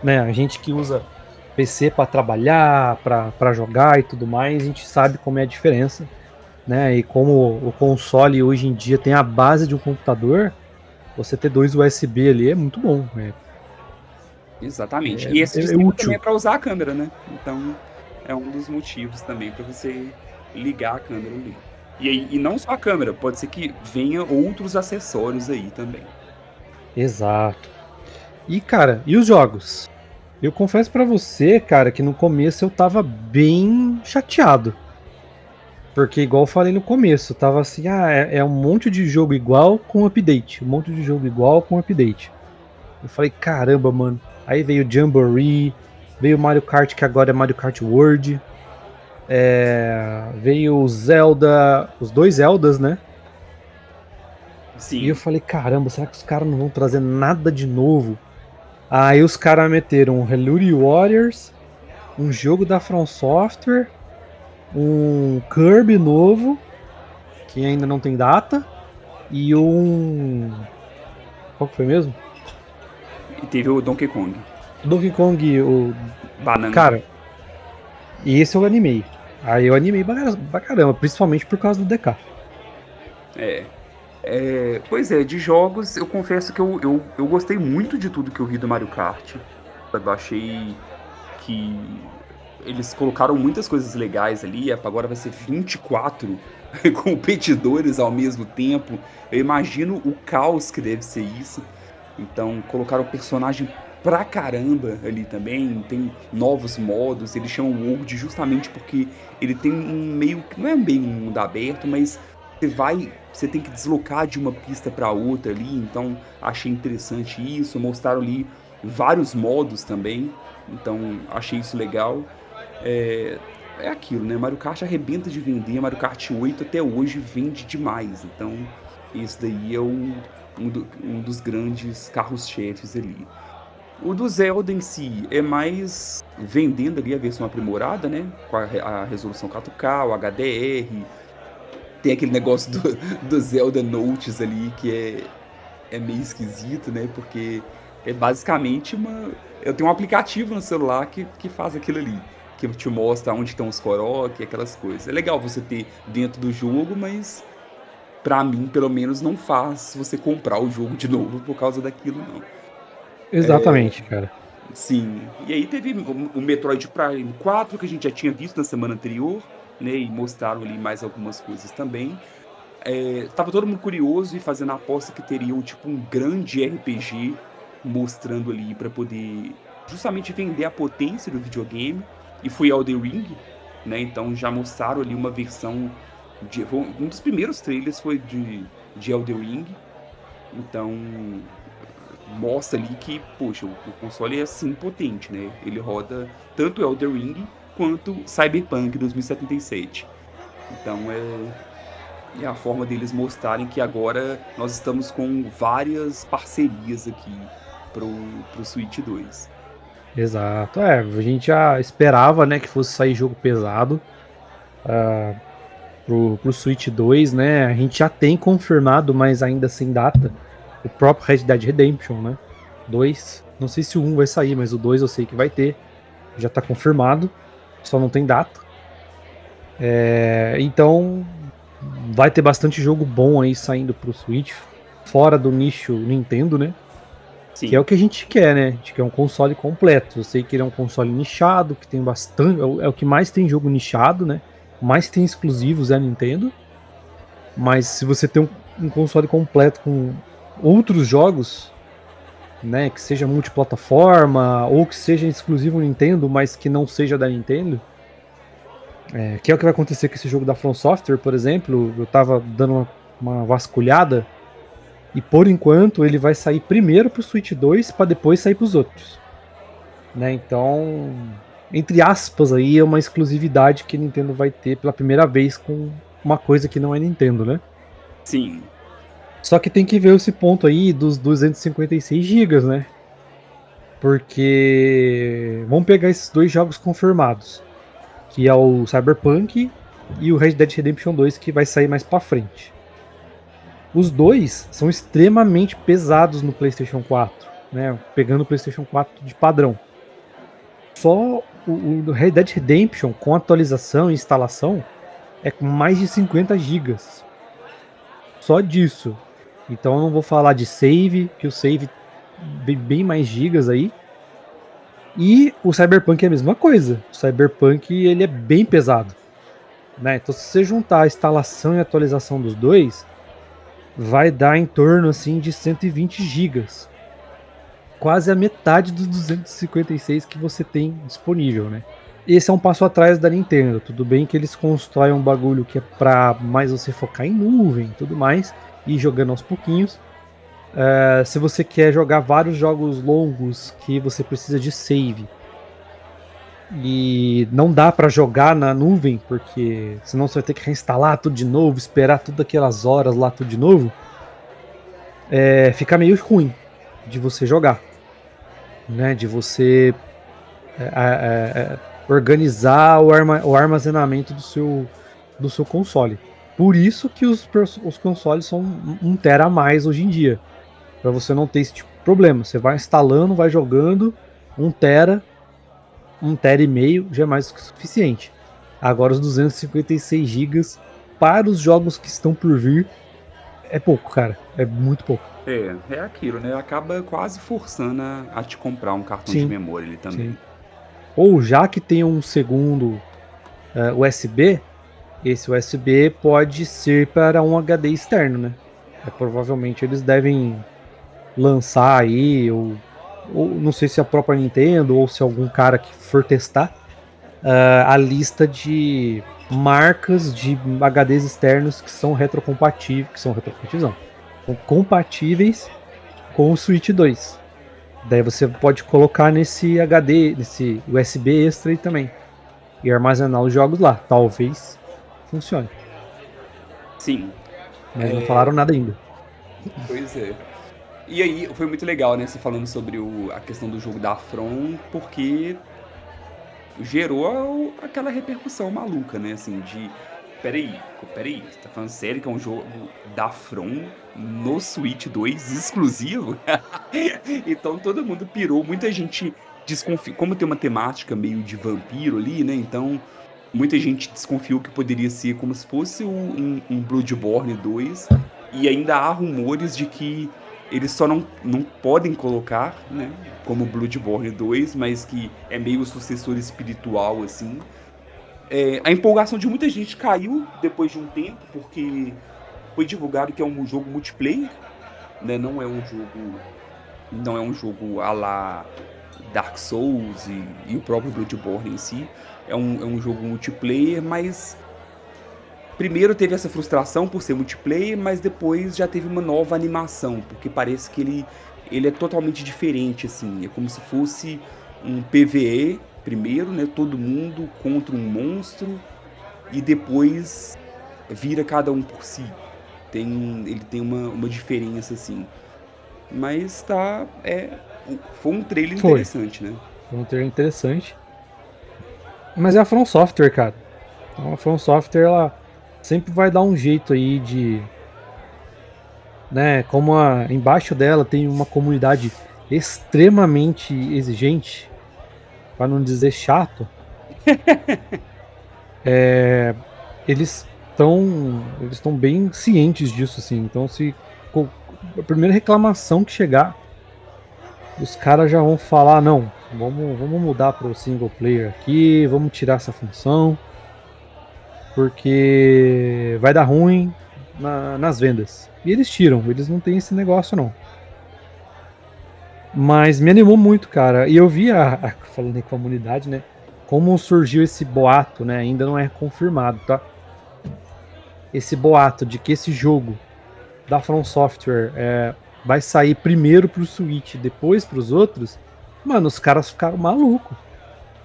né, a gente que usa PC para trabalhar, para jogar e tudo mais, a gente sabe como é a diferença, né? E como o console hoje em dia tem a base de um computador, você ter dois USB ali é muito bom, exatamente. E esse de é cima também útil. é para usar a câmera, né? Então é um dos motivos também para você ligar a câmera ali. E não só a câmera, pode ser que venha outros acessórios aí também. Exato. E cara, e os jogos? Eu confesso pra você, cara, que no começo eu tava bem chateado. Porque, igual eu falei no começo, tava assim, é um monte de jogo igual com update. Um monte de jogo igual com update. Eu falei, caramba, mano. Aí veio Jamboree, veio Mario Kart, que agora é Mario Kart World. Veio o Zelda, os dois Zeldas, né? E eu Sim, falei, caramba, será que os caras não vão trazer nada de novo? Aí os caras meteram um Hyrule Warriors, um jogo da From Software, um Kirby novo, que ainda não tem data, e um. Qual que foi mesmo? e teve o Donkey Kong. Donkey Kong, o. Banana. Cara, e esse eu animei. Aí eu animei pra caramba, principalmente por causa do DK. É. Pois é, de jogos, eu confesso que eu gostei muito de tudo que eu vi do Mario Kart. Eu achei que eles colocaram muitas coisas legais ali. Agora vai ser 24 competidores ao mesmo tempo. Eu imagino o caos que deve ser isso. Então, colocaram personagem pra caramba ali também. Tem novos modos. Eles chamam World justamente porque ele tem um meio. Não é bem um mundo aberto, mas você tem que deslocar de uma pista para outra ali. Então, achei interessante isso. Mostraram ali vários modos também. Então, achei isso legal. É, é aquilo, né? Mario Kart arrebenta de vender. Mario Kart 8 até hoje vende demais. Então, esse daí é um dos grandes carros-chefes ali. O do Zelda em si é mais vendendo ali a versão aprimorada, né? Com a resolução 4K, o HDR. Tem aquele negócio do Zelda Notes ali que é meio esquisito, né? Porque é basicamente uma. Eu tenho um aplicativo no celular que faz aquilo ali. Que te mostra onde estão os Korok, aquelas coisas. É legal você ter dentro do jogo, mas pra mim, pelo menos, não faz você comprar o jogo de novo por causa daquilo, não. Exatamente, cara. Sim. E aí teve o Metroid Prime 4, que a gente já tinha visto na semana anterior, né? E mostraram ali mais algumas coisas também. Tava todo mundo curioso e fazendo a aposta que teria tipo um grande RPG mostrando ali para poder justamente vender a potência do videogame. E foi Elden Ring, né? Então já mostraram ali uma versão um dos primeiros trailers foi de Elden Ring. Então mostra ali que, poxa, o console é assim potente, né? Ele roda tanto Elden Ring quanto Cyberpunk 2077. Então é a forma deles mostrarem que agora nós estamos com várias parcerias aqui pro Switch 2. Exato. A gente já esperava, né, que fosse sair jogo pesado pro Switch 2, né? A gente já tem confirmado, mas ainda sem data, o próprio Red Dead Redemption, né? 2. Não sei se o 1 vai sair, mas o 2 eu sei que vai ter. Já tá confirmado, só não tem data. Então vai ter bastante jogo bom aí saindo pro Switch, fora do nicho Nintendo, né? Que é Sim, o que a gente quer, né? A gente quer um console completo. Eu sei que ele é um console nichado, que tem bastante. É o que mais tem jogo nichado, né? Mais tem exclusivos é a Nintendo. Mas se você tem um console completo com outros jogos, né? Que seja multiplataforma, ou que seja exclusivo Nintendo, mas que não seja da Nintendo. Que é o que vai acontecer com esse jogo da From Software, por exemplo. Eu tava dando uma vasculhada. E por enquanto ele vai sair primeiro pro Switch 2 para depois sair pros outros. Né? Então, entre aspas, aí é uma exclusividade que a Nintendo vai ter pela primeira vez com uma coisa que não é Nintendo, né? sim, Só que tem que ver esse ponto aí dos 256 GB, né? Porque vamos pegar esses dois jogos confirmados, que é o Cyberpunk e o Red Dead Redemption 2, que vai sair mais pra frente. Os dois são extremamente pesados no PlayStation 4, né? Pegando o PlayStation 4 de padrão. Só o Red Dead Redemption, com atualização e instalação, é com mais de 50 gigas. Só disso. Então eu não vou falar de save, que o save tem bem mais gigas aí. E o Cyberpunk é a mesma coisa. O Cyberpunk ele é bem pesado. Né? Então se você juntar a instalação e a atualização dos dois, vai dar em torno assim de 120 gigas. Quase a metade dos 256 que você tem disponível, né? Esse é um passo atrás da Nintendo. Tudo bem que eles constroem um bagulho que é pra mais você focar em nuvem e tudo mais, e jogando aos pouquinhos. Se você quer jogar vários jogos longos que você precisa de save e não dá pra jogar na nuvem, porque senão você vai ter que reinstalar tudo de novo, esperar todas aquelas horas lá tudo de novo, fica meio ruim de você jogar, né? De você organizar o armazenamento do seu console. Por isso que os consoles são 1 tera a mais hoje em dia. Para você não ter esse tipo de problema. Você vai instalando, vai jogando, 1 tera e meio já é mais que o suficiente. Agora os 256 gigas para os jogos que estão por vir é pouco, cara. É muito pouco. é aquilo, né? Acaba quase forçando a te comprar um cartão de Sim, memória ali sim. também. Ou já que tem um segundo USB, esse USB pode ser para um HD externo, né? Provavelmente eles devem lançar aí, ou não sei se a própria Nintendo ou se algum cara que for testar, a lista de marcas de HDs externos que são retrocompatíveis, são compatíveis com o Switch 2. Daí você pode colocar nesse HD, nesse USB extra aí também, e armazenar os jogos lá. Talvez funcione. Sim, Mas não falaram nada ainda. pois é. E aí, foi muito legal, né, você falando sobre a questão do jogo da From, porque gerou aquela repercussão maluca, né, assim, de peraí, você tá falando sério que é um jogo da From no Switch 2 exclusivo? Então todo mundo pirou, muita gente desconfiou, como tem uma temática meio de vampiro ali, né, então muita gente desconfiou que poderia ser como se fosse um Bloodborne 2, e ainda há rumores de que eles só não podem colocar, né, como Bloodborne 2, mas que é meio o sucessor espiritual, assim. A empolgação de muita gente caiu depois de um tempo, porque foi divulgado que é um jogo multiplayer, né, não é um jogo à la Dark Souls e o próprio Bloodborne em si. É um jogo multiplayer, mas primeiro teve essa frustração por ser multiplayer, mas depois já teve uma nova animação, porque parece que ele é totalmente diferente, assim. É como se fosse um PvE primeiro, né? Todo mundo contra um monstro, e depois vira cada um por si. Ele tem uma diferença, assim. Mas foi um trailer Foi. interessante, né? Foi um trailer interessante. Mas é a From Software, cara. Então a From Software, ela sempre vai dar um jeito aí de... Né, como embaixo dela tem uma comunidade extremamente exigente, para não dizer chato, eles estão bem cientes disso, assim. Então, se a primeira reclamação que chegar, os caras já vão falar: não, vamos mudar para o single player aqui, vamos tirar essa função, porque vai dar ruim nas vendas. E eles tiram, eles não têm esse negócio, não. Mas me animou muito, cara. E eu vi, falando em comunidade, né? Como surgiu esse boato, né? Ainda não é confirmado, tá? Esse boato de que esse jogo da From Software vai sair primeiro pro Switch, depois pros outros. Mano, os caras ficaram malucos.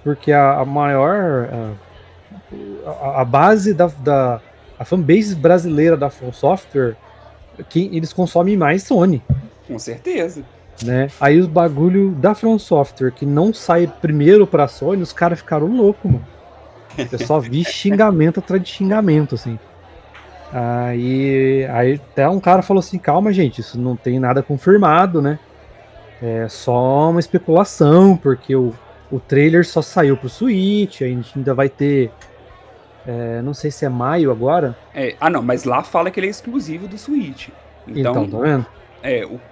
Porque a maior... A base a fanbase brasileira da From Software, eles consomem mais Sony. Com certeza. Né? Aí os bagulho da From Software que não sai primeiro pra Sony, os caras ficaram loucos, mano. Eu só vi xingamento atrás de xingamento, assim. Aí até um cara falou assim: calma, gente, isso não tem nada confirmado, né? É só uma especulação, porque o trailer só saiu pro Switch, a gente ainda vai ter. Não sei se é maio agora. Não, mas lá fala que ele é exclusivo do Switch. Então, tá vendo?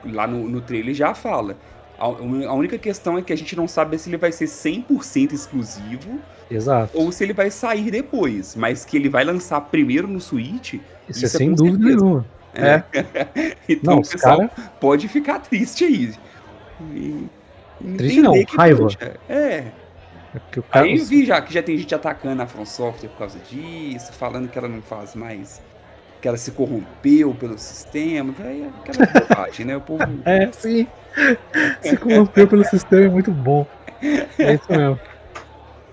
Lá no trailer já fala. A única questão é que a gente não sabe se ele vai ser 100% exclusivo. Exato. Ou se ele vai sair depois. Mas que ele vai lançar primeiro no Switch, isso é sem dúvida nenhuma. Então não, o pessoal pode ficar triste aí. Triste não, raiva. Aí eu vi que já tem gente atacando a From Software por causa disso, falando que ela não faz mais, que ela se corrompeu pelo sistema. Aquela bobagem, né? O povo... sim. Se corrompeu pelo sistema, é muito bom. É isso mesmo.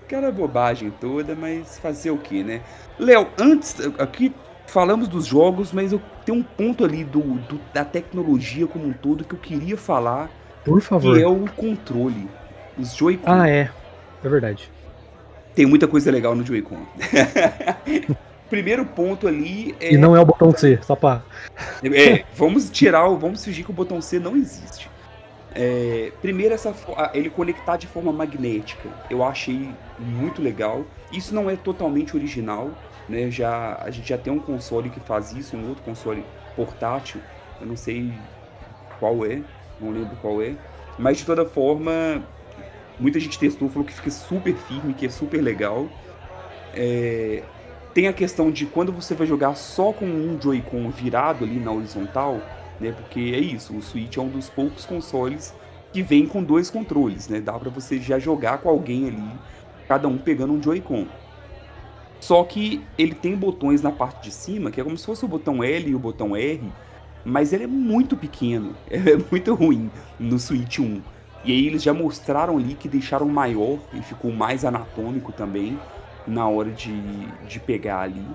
Aquela bobagem toda, mas fazer o que, né? Léo, antes, aqui falamos dos jogos, mas eu tenho um ponto ali da tecnologia como um todo que eu queria falar. Por favor. Que é o controle. Os Joy-Con. É verdade. Tem muita coisa legal no Joy-Con. Primeiro ponto ali E não é o botão C, só pra... vamos fingir que o botão C não existe. Primeiro, ele conectar de forma magnética. Eu achei muito legal. Isso não é totalmente original, né? A gente já tem um console que faz isso, um outro console portátil. Eu não sei qual é, não lembro qual é. Mas de toda forma, muita gente testou, falou que fica super firme, que é super legal. Tem a questão de quando você vai jogar só com um Joy-Con virado ali na horizontal, né? Porque é isso, o Switch é um dos poucos consoles que vem com 2 controles, né? Dá pra você já jogar com alguém ali, cada um pegando um Joy-Con. Só que ele tem botões na parte de cima, que é como se fosse o botão L e o botão R, mas ele é muito pequeno, é muito ruim no Switch 1. E aí eles já mostraram ali que deixaram maior e ficou mais anatômico também na hora de pegar ali.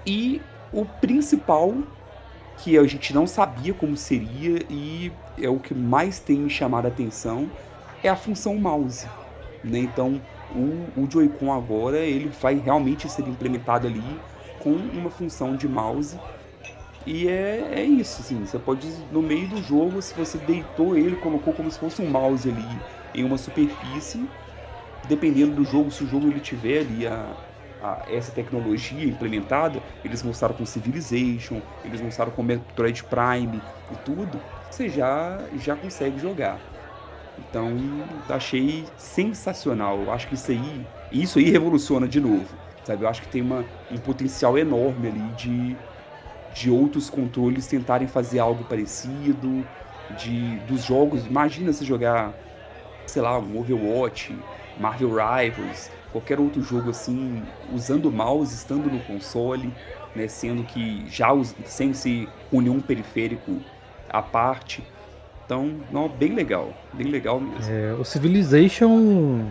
E o principal que a gente não sabia como seria e é o que mais tem me chamado a atenção, é a função mouse, né. Então o Joy-Con agora ele vai realmente ser implementado ali com uma função de mouse e é isso, assim, você pode no meio do jogo, se você deitou ele, colocou como se fosse um mouse ali em uma superfície, dependendo do jogo, se o jogo ele tiver ali essa tecnologia implementada, eles mostraram com Civilization, eles mostraram com Metroid Prime e tudo, você já consegue jogar. Então, achei sensacional. Eu acho que isso aí revoluciona de novo, sabe? Eu acho que tem um potencial enorme ali de outros controles tentarem fazer algo parecido, dos jogos. Imagina você jogar, sei lá, um Overwatch, Marvel Rivals, qualquer outro jogo assim, usando o mouse, estando no console, né, sendo que sem ser com nenhum periférico à parte. Então, não, bem legal mesmo. O Civilization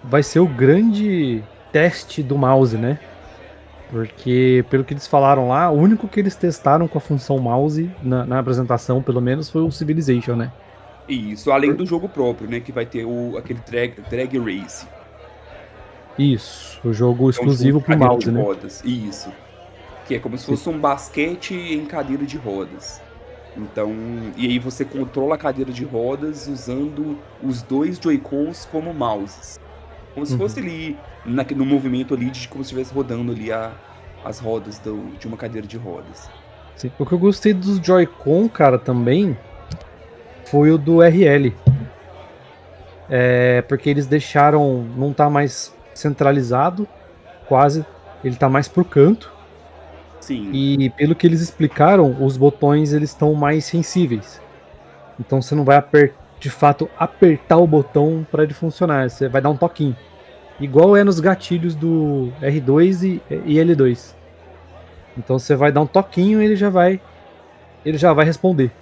vai ser o grande teste do mouse, né? Porque, pelo que eles falaram lá, o único que eles testaram com a função mouse, na apresentação pelo menos, foi o Civilization, né? E isso, além do jogo próprio, né, que vai ter aquele Drag Race, Isso, o jogo que é um jogo exclusivo de pro cadeira de mouse, né? rodas. Isso, que é como se Sim. fosse um basquete em cadeira de rodas. Então, e aí você controla a cadeira de rodas usando os dois Joy-Cons como mouses. Como se fosse Uhum. ali no movimento ali de como se estivesse rodando ali as rodas de uma cadeira de rodas. Sim. O que eu gostei dos Joy-Con, cara, também foi o do RL. Porque eles deixaram, não tá mais centralizado, quase, ele tá mais pro canto. Sim, E pelo que eles explicaram, os botões eles estão mais sensíveis. Então você não vai de fato apertar o botão para ele funcionar, você vai dar um toquinho. Igual é nos gatilhos do R2 e L2. Então você vai dar um toquinho e ele já vai responder.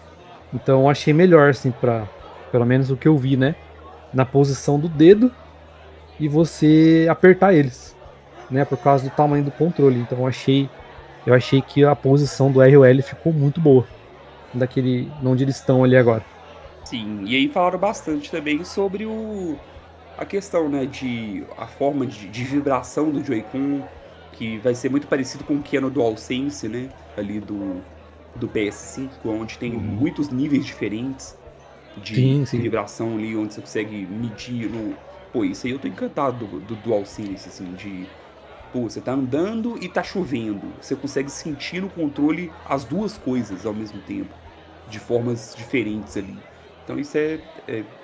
Então eu achei melhor assim para pelo menos o que eu vi, né, na posição do dedo e você apertar eles, né, por causa do tamanho do controle. Então eu achei que a posição do R e o L ficou muito boa daquele onde eles estão ali agora. sim. E aí falaram bastante também sobre a questão, né, a forma de vibração do Joy-Con, que vai ser muito parecido com o que é no DualSense, né, ali do PS5, onde tem muitos níveis diferentes de Sim, sim. vibração ali, onde você consegue medir no... Pô, isso aí eu tô encantado do DualSense, assim, pô, você tá andando e tá chovendo, você consegue sentir no controle as duas coisas ao mesmo tempo, de formas diferentes ali. Então isso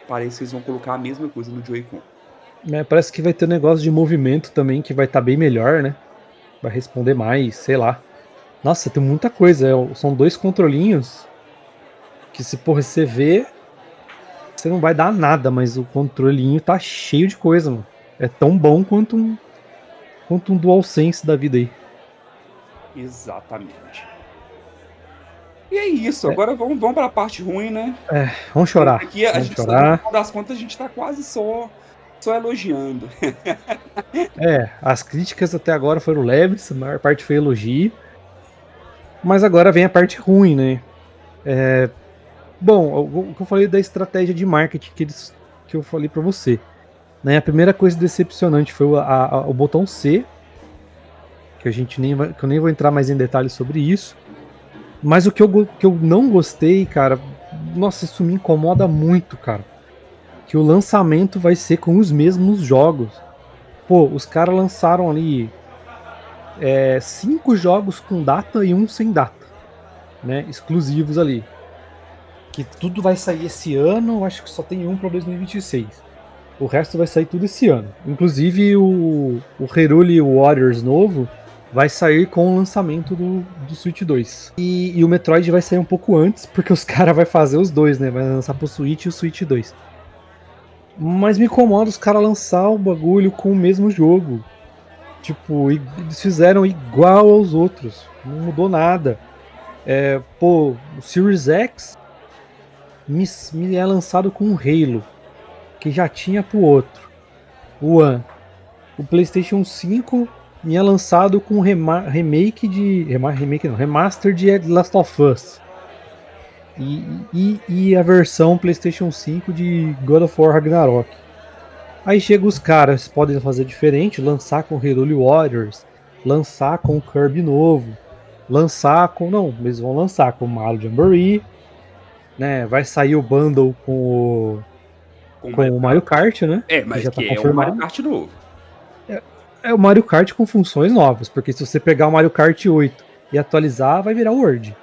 parece que eles vão colocar a mesma coisa no Joy-Con. Parece que vai ter um negócio de movimento também que vai estar bem melhor, né? Vai responder mais, sei lá. Nossa, tem muita coisa. São dois controlinhos que se porra, você vê, você não vai dar nada, mas o controlinho tá cheio de coisa, mano. É tão bom quanto um DualSense da vida aí. Exatamente. E é isso, É, agora vamos pra parte ruim, né? vamos Porque chorar. aqui Vamos no chorar. final das contas, a gente tá quase só elogiando. As críticas até agora foram leves, a maior parte foi elogio. Mas agora vem a parte ruim, né? Bom, o que eu falei da estratégia de marketing que eu falei pra você. Né, a primeira coisa decepcionante foi o botão C, que que eu nem vou entrar mais em detalhes sobre isso. Mas que eu não gostei, cara, nossa, isso me incomoda muito, cara. Que o lançamento vai ser com os mesmos jogos. Pô, os caras lançaram ali 5 jogos com data e um sem data, né? Exclusivos ali. Que tudo vai sair esse ano, eu acho que só tem um para 2026. O resto vai sair tudo esse ano. Inclusive o Hyrule Warriors novo vai sair com o lançamento do Switch 2. E o Metroid vai sair um pouco antes, porque os caras vão fazer os dois, né? Vai lançar pro Switch e o Switch 2. Mas me incomoda os caras lançar o bagulho com o mesmo jogo. Tipo, eles fizeram igual aos outros. Não mudou nada. Pô, o Series X me é lançado com um Halo, que já tinha pro outro. O One. O PlayStation 5 tinha lançado com remaster de The Last of Us. E a versão PlayStation 5 de God of War Ragnarok. Aí chega os caras, podem fazer diferente, lançar com Hyrule Warriors, lançar com Kirby novo, lançar com... Não, eles vão lançar com Mario Jamboree, né? Vai sair o bundle com o Mario Kart, né? Mas já tá que é o Mario confirmado. Kart novo. É o Mario Kart com funções novas, porque se você pegar o Mario Kart 8 e atualizar, vai virar World.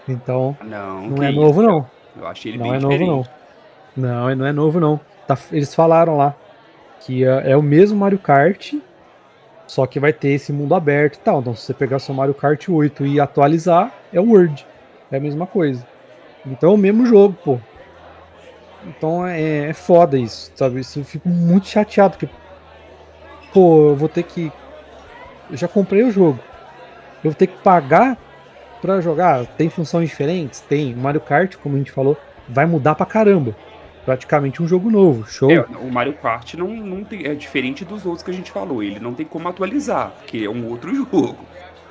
Então, não é novo, não. Eu achei ele Não bem é novo, não. diferente. Não é novo, não. Eles falaram lá que é o mesmo Mario Kart, só que vai ter esse mundo aberto e tal. Então, se você pegar seu Mario Kart 8 e atualizar, é o World. É a mesma coisa. Então é o mesmo jogo, pô. Então é foda isso, sabe? Isso eu fico muito chateado, porque, pô, eu vou ter que... Eu já comprei o jogo. Eu vou ter que pagar pra jogar. Tem funções diferentes? Tem. Mario Kart, como a gente falou, vai mudar pra caramba. Praticamente um jogo novo. Show. O Mario Kart não tem, é diferente dos outros que a gente falou. Ele não tem como atualizar, porque é um outro jogo.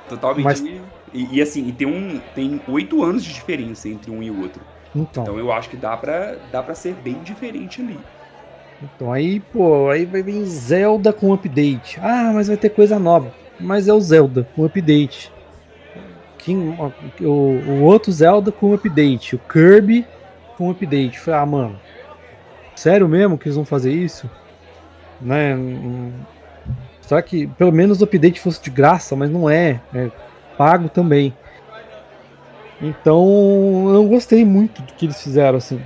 Totalmente. Mas, Assim, tem 8 anos de diferença entre um e o outro. então, Então eu acho que dá pra ser bem diferente ali. Então aí, pô, aí vai vir Zelda com update. Ah, mas vai ter coisa nova. Mas é o Zelda com update. O outro Zelda com update. O Kirby com update. Falei, ah, mano, sério mesmo que eles vão fazer isso? Né? Será que pelo menos o update fosse de graça, mas não é. É pago também. Então, eu não gostei muito do que eles fizeram, assim.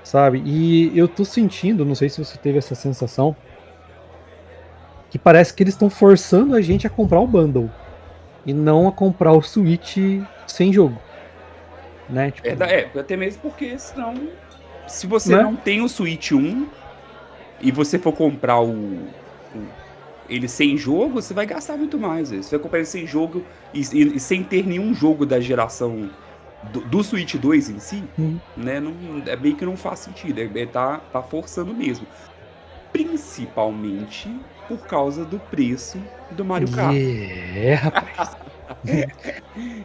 Sabe? E eu tô sentindo, não sei se você teve essa sensação, que parece que eles estão forçando a gente a comprar o bundle e não a comprar o Switch sem jogo, né? Tipo, Até mesmo porque senão, se você né? não tem o Switch 1 e você for comprar ele sem jogo, você vai gastar muito mais. Você vai comprar ele sem jogo e sem ter nenhum jogo da geração do Switch 2 em si, né? Não, é meio que não faz sentido. Tá forçando mesmo. Principalmente por causa do preço do Mario Kart. Rapaz.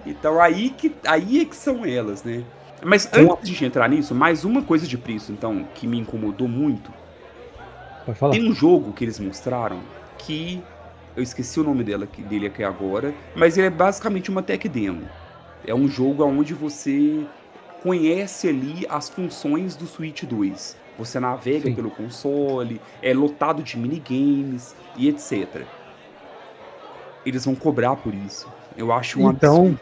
Então aí é que são elas, né? Mas Com antes de entrar nisso, mais uma coisa de preço, então, que me incomodou muito. Pode falar. Tem um jogo que eles mostraram que eu esqueci o nome dele aqui agora, mas ele é basicamente uma tech demo. É um jogo onde você conhece ali as funções do Switch 2. Você navega Sim. pelo console, é lotado de minigames e etc. Eles vão cobrar por isso. Eu acho Então,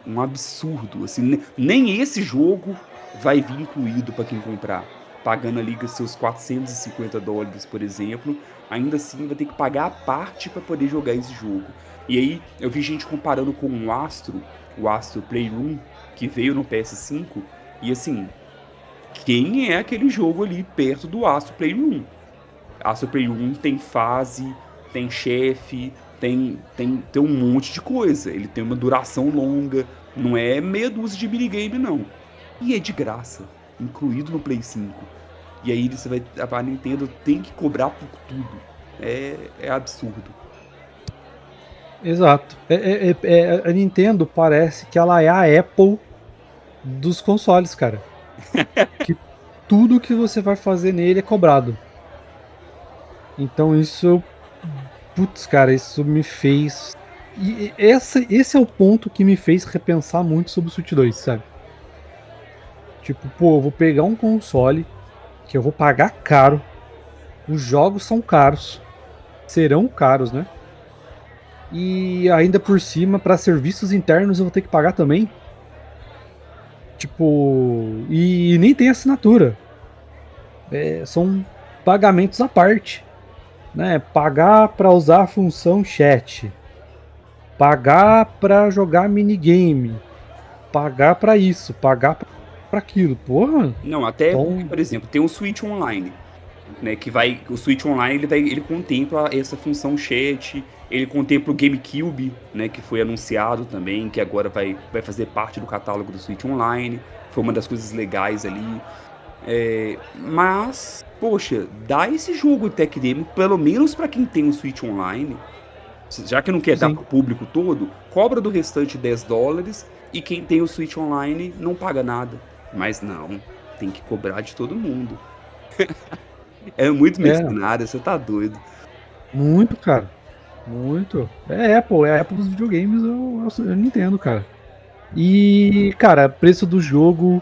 um absurdo. Assim, nem esse jogo vai vir incluído para quem comprar. Pagando ali seus $450, por exemplo, ainda assim vai ter que pagar a parte para poder jogar esse jogo. E aí eu vi gente comparando com o Astro Playroom, que veio no PS5, e assim, quem é aquele jogo ali perto do Astro Playroom? Astro Playroom tem fase, tem chefe, tem um monte de coisa. Ele tem uma duração longa, não é meia dúzia de minigame, não. E é de graça, incluído no Play 5. E aí a Nintendo tem que cobrar por tudo. É absurdo. exato. A Nintendo parece que ela é a Apple dos consoles, cara. Que tudo que você vai fazer nele é cobrado. Então isso, putz, cara, isso me fez... E esse é o ponto que me fez repensar muito sobre o Switch 2, sabe? Tipo, pô, eu vou pegar um console que eu vou pagar caro, os jogos são caros, serão caros, né? E ainda por cima, para serviços internos eu vou ter que pagar também. Tipo, e nem tem assinatura. São pagamentos à parte, né? Pagar para usar a função chat, pagar para jogar minigame, pagar para isso, pagar para aquilo. Porra. Não, até porque, Então, por exemplo, tem o Switch Online, né, o Switch Online ele contempla essa função chat, ele contempla o GameCube, né, que foi anunciado também, que agora vai fazer parte do catálogo do Switch Online, foi uma das coisas legais ali. Mas, poxa, dá esse jogo Tech Demo, pelo menos para quem tem o Switch Online, Já que não quer dar Sim. pro público todo, cobra do restante $10 e quem tem o Switch Online não paga nada. Mas não, tem que cobrar de todo mundo. É muito É, mercenário, você tá doido. muito, cara. Muito. É a Apple dos videogames, eu não entendo, cara. E, cara, preço do jogo.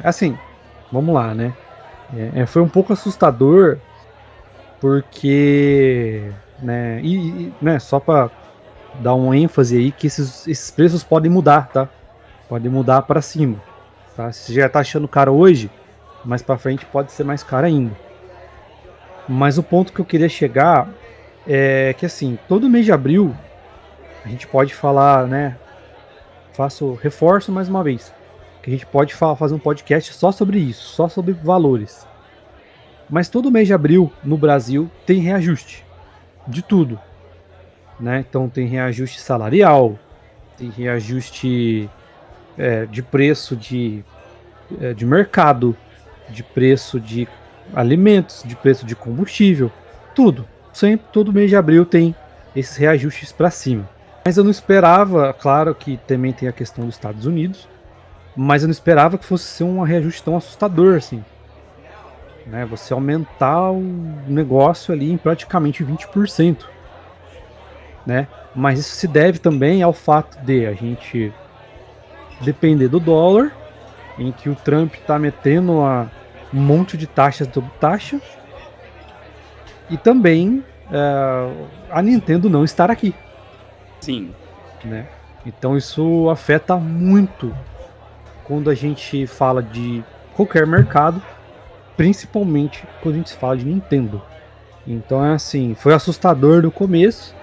Assim, vamos lá, né? Foi um pouco assustador, porque. Né, né, só pra dar um ênfase aí, que esses preços podem mudar, tá? Podem mudar pra cima. Tá? Se você já tá achando caro hoje, mais pra frente pode ser mais caro ainda. Mas o ponto que eu queria chegar é que, assim, todo mês de abril, a gente pode falar, né? Reforço mais uma vez, que a gente pode fazer um podcast só sobre isso, só sobre valores. Mas todo mês de abril, no Brasil, tem reajuste de tudo, né? Então tem reajuste salarial, tem reajuste de preço de mercado, de preço de alimentos, de preço de combustível, tudo. Sempre, todo mês de abril tem esses reajustes para cima. Mas eu não esperava, claro que também tem a questão dos Estados Unidos, mas eu não esperava que fosse ser um reajuste tão assustador assim. Né? Você aumentar o negócio ali em praticamente 20%. Né? Mas isso se deve também ao fato de a gente depender do dólar, em que o Trump está metendo um monte de taxas sobre taxa, e também a Nintendo não estar aqui. Sim. Né? Então isso afeta muito quando a gente fala de qualquer mercado, principalmente quando a gente fala de Nintendo. Então é assim, foi assustador no começo,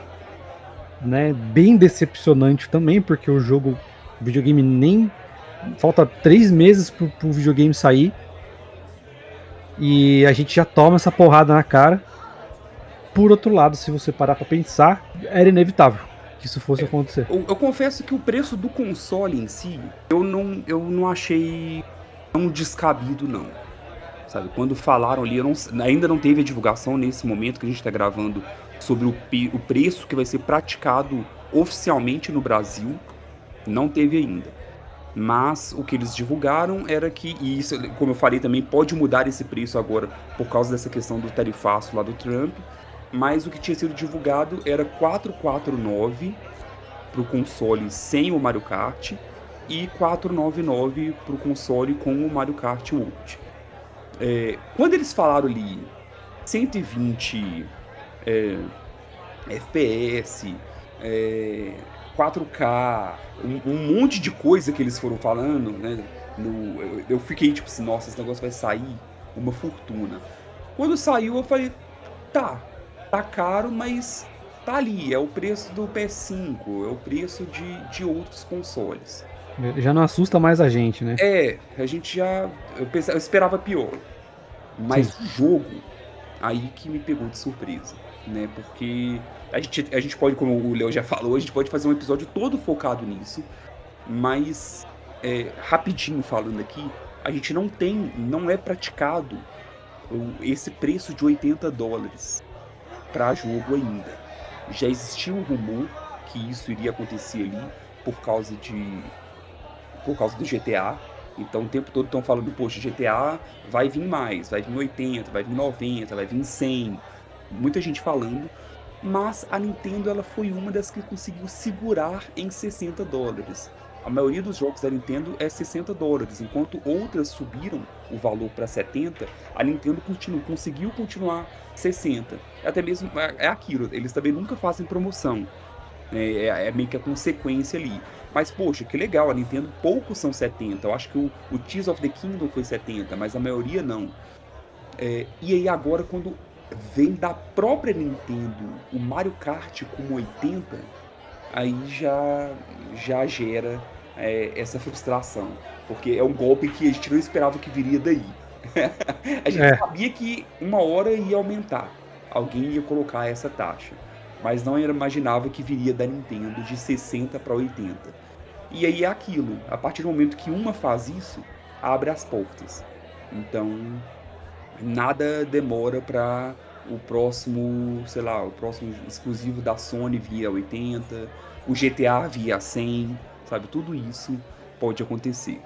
né? Bem decepcionante também, porque o videogame nem falta 3 meses pro videogame sair e a gente já toma essa porrada na cara. Por outro lado, se você parar pra pensar, era inevitável que isso fosse acontecer. Eu confesso que o preço do console em si, eu não achei tão descabido, não. Sabe, quando falaram ali, ainda não teve a divulgação nesse momento que a gente está gravando sobre o preço que vai ser praticado oficialmente no Brasil. Não teve ainda. Mas o que eles divulgaram era que, e isso, como eu falei também, pode mudar esse preço agora por causa dessa questão do tarifaço lá do Trump. Mas o que tinha sido divulgado era 449 para o console sem o Mario Kart e 499 para o console com o Mario Kart World. Quando eles falaram ali 120 FPS, 4K, um monte de coisa que eles foram falando, né? Eu fiquei tipo assim, nossa, esse negócio vai sair uma fortuna. Quando saiu eu falei, tá caro, mas tá ali, é o preço do PS5, é o preço de outros consoles. Já não assusta mais a gente, né? A gente já. Eu esperava pior. Sim. Mas o jogo, aí que me pegou de surpresa, né? Porque a gente pode, como o Léo já falou, a gente pode fazer um episódio todo focado nisso, mas rapidinho falando aqui, a gente não é praticado esse preço de $80 para jogo ainda. Já existia um rumor que isso iria acontecer ali por causa do GTA. Então o tempo todo estão falando, poxa, GTA vai vir mais, vai vir 80, vai vir 90, vai vir 100. Muita gente falando, mas a Nintendo ela foi uma das que conseguiu segurar em $60. A maioria dos jogos da Nintendo é $60, enquanto outras subiram o valor para 70, a Nintendo conseguiu continuar 60. Até mesmo é aquilo, eles também nunca fazem promoção. É meio que a consequência ali. Mas, poxa, que legal, a Nintendo poucos são 70. Eu acho que o Tears of the Kingdom foi 70, mas a maioria não. E aí agora, quando vem da própria Nintendo o Mario Kart com 80, aí já gera essa frustração. Porque é um golpe que a gente não esperava que viria daí. A gente sabia que uma hora ia aumentar. Alguém ia colocar essa taxa. Mas não imaginava que viria da Nintendo de 60 para 80. E aí é aquilo. A partir do momento que uma faz isso, abre as portas. Então, nada demora para o próximo, sei lá, o próximo exclusivo da Sony via 80, o GTA via 100, sabe? Tudo isso pode acontecer.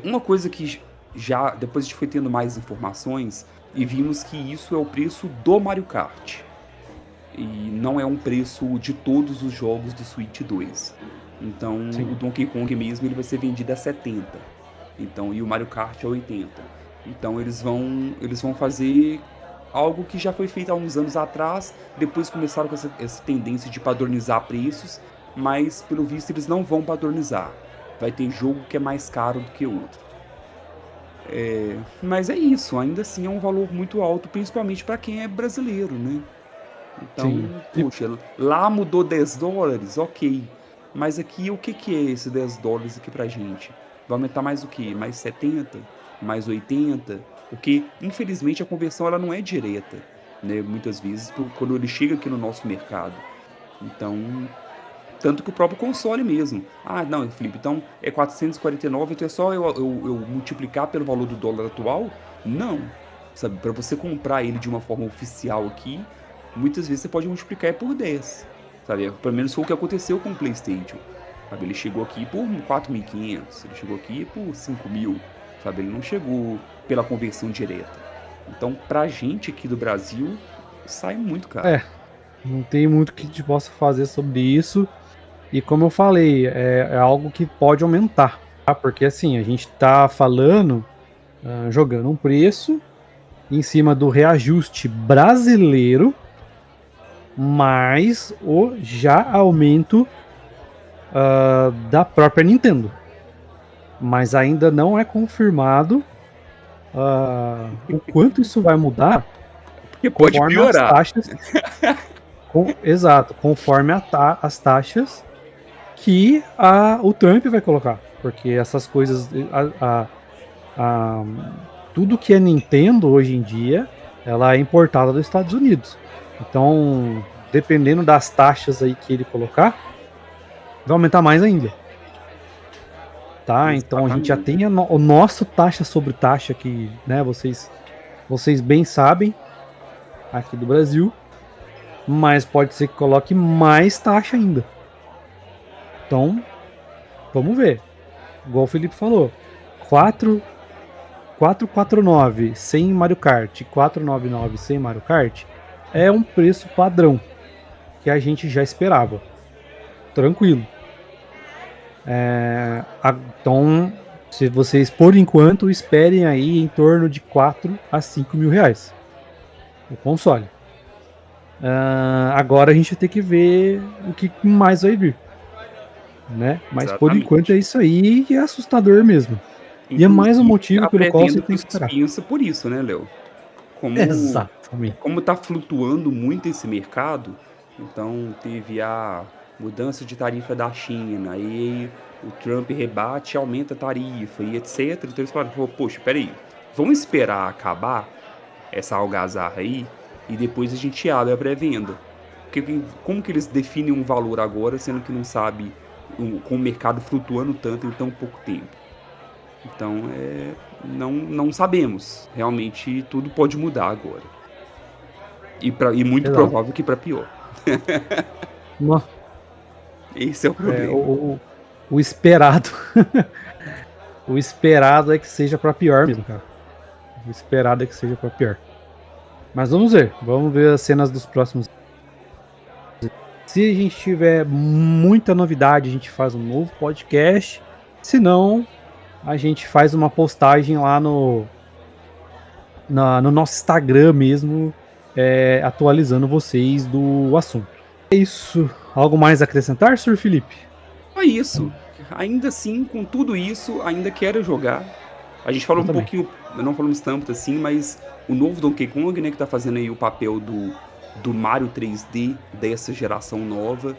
Uma coisa que já depois a gente foi tendo mais informações e vimos que isso é o preço do Mario Kart. E não é um preço de todos os jogos do Switch 2. Então, Sim. o Donkey Kong mesmo ele vai ser vendido a 70. Então, e o Mario Kart a 80. Então, eles vão fazer algo que já foi feito há uns anos atrás. Depois começaram com essa tendência de padronizar preços, mas pelo visto eles não vão padronizar. Vai ter jogo que é mais caro do que outro. Mas é isso, ainda assim é um valor muito alto, principalmente para quem é brasileiro, né? Então, Sim. poxa, lá mudou $10, ok. Mas aqui, o que é esse $10 aqui pra gente? Vai aumentar mais o quê? Mais 70? Mais 80? Porque, infelizmente, a conversão ela não é direta, né? Muitas vezes, quando ele chega aqui no nosso mercado. Então, tanto que o próprio console mesmo. Ah, não, Felipe, então é 449, então é só eu multiplicar pelo valor do dólar atual? Não. Sabe, para você comprar ele de uma forma oficial aqui, muitas vezes você pode multiplicar por 10. Sabe, pelo menos foi o que aconteceu com o PlayStation. Sabe, ele chegou aqui por 4.500, ele chegou aqui por 5.000. Sabe, ele não chegou pela conversão direta. Então, pra gente aqui do Brasil, sai muito caro. Não tem muito que a gente possa fazer sobre isso. E como eu falei, é algo que pode aumentar, tá? Porque assim, a gente tá falando, jogando um preço em cima do reajuste brasileiro, mais o já aumento da própria Nintendo. Mas ainda não é confirmado o quanto isso vai mudar Porque pode conforme as piorar. taxas. Exato, conforme as taxas que o Trump vai colocar. Porque essas coisas. Tudo que é Nintendo hoje em dia, ela é importada dos Estados Unidos. Então, dependendo das taxas aí que ele colocar, vai aumentar mais ainda. Tá? Então a gente já Exatamente. tem o nosso taxa sobre taxa que, né, vocês bem sabem aqui do Brasil, mas pode ser que coloque mais taxa ainda. Então, vamos ver. Igual o Felipe falou, 449 sem Mario Kart, 499 sem Mario Kart é um preço padrão que a gente já esperava. Tranquilo. Então, se vocês, por enquanto, esperem aí em torno de 4 a 5 mil reais o console. Agora a gente vai ter que ver o que mais vai vir, né? Mas por enquanto é isso aí, e é assustador mesmo. E é mais um Inclusive, motivo a pelo qual você pré-venda tem que esperar. dispensa por isso, né, Léo? Como, Exatamente. como tá flutuando muito esse mercado, então teve a mudança de tarifa da China, aí o Trump rebate, aumenta a tarifa e etc. Então eles falaram, poxa, peraí, vamos esperar acabar essa algazarra aí e depois a gente abre a pré-venda. Porque como que eles definem um valor agora, sendo que não sabe com o mercado flutuando tanto em tão pouco tempo? Então, não sabemos. Realmente, tudo pode mudar agora. E muito Exato. provável que para pior. Não, Esse é o problema. o esperado. O esperado é que seja pra pior mesmo, cara. O esperado é que seja pra pior. Mas vamos ver. Vamos ver as cenas dos próximos. Se a gente tiver muita novidade, a gente faz um novo podcast. Se não, a gente faz uma postagem lá no nosso Instagram mesmo, atualizando vocês do assunto. É isso. Algo mais a acrescentar, Sr. Felipe? É isso. Ainda assim, com tudo isso, ainda quero jogar. A gente falou Eu um também. pouquinho, não falamos tanto assim, mas o novo Donkey Kong, né, que tá fazendo aí o papel do Mario 3D dessa geração nova.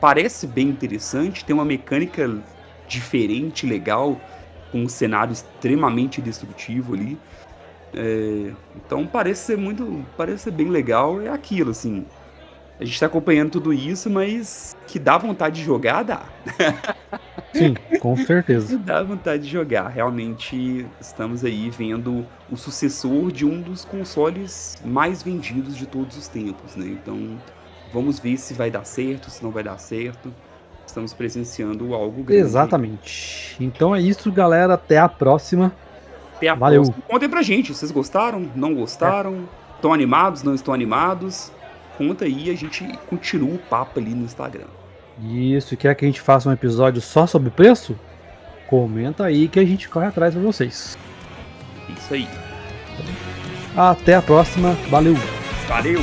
Parece bem interessante, tem uma mecânica diferente, legal, com um cenário extremamente destrutivo ali. Então parece ser bem legal. É aquilo, assim. A gente tá acompanhando tudo isso, mas que dá vontade de jogar, dá. Sim, com certeza. Dá vontade de jogar. Realmente estamos aí vendo o sucessor de um dos consoles mais vendidos de todos os tempos, né? Então, vamos ver se vai dar certo, se não vai dar certo. Estamos presenciando algo grande aí. Exatamente. Então é isso, galera. Até a próxima. Até a Valeu. próxima. Contem pra gente, vocês gostaram? Não gostaram? Estão animados? Não estão animados? Conta aí, a gente continua o papo ali no Instagram. Isso, quer que a gente faça um episódio só sobre preço? Comenta aí que a gente corre atrás pra vocês. Isso aí. Até a próxima. Valeu. Valeu!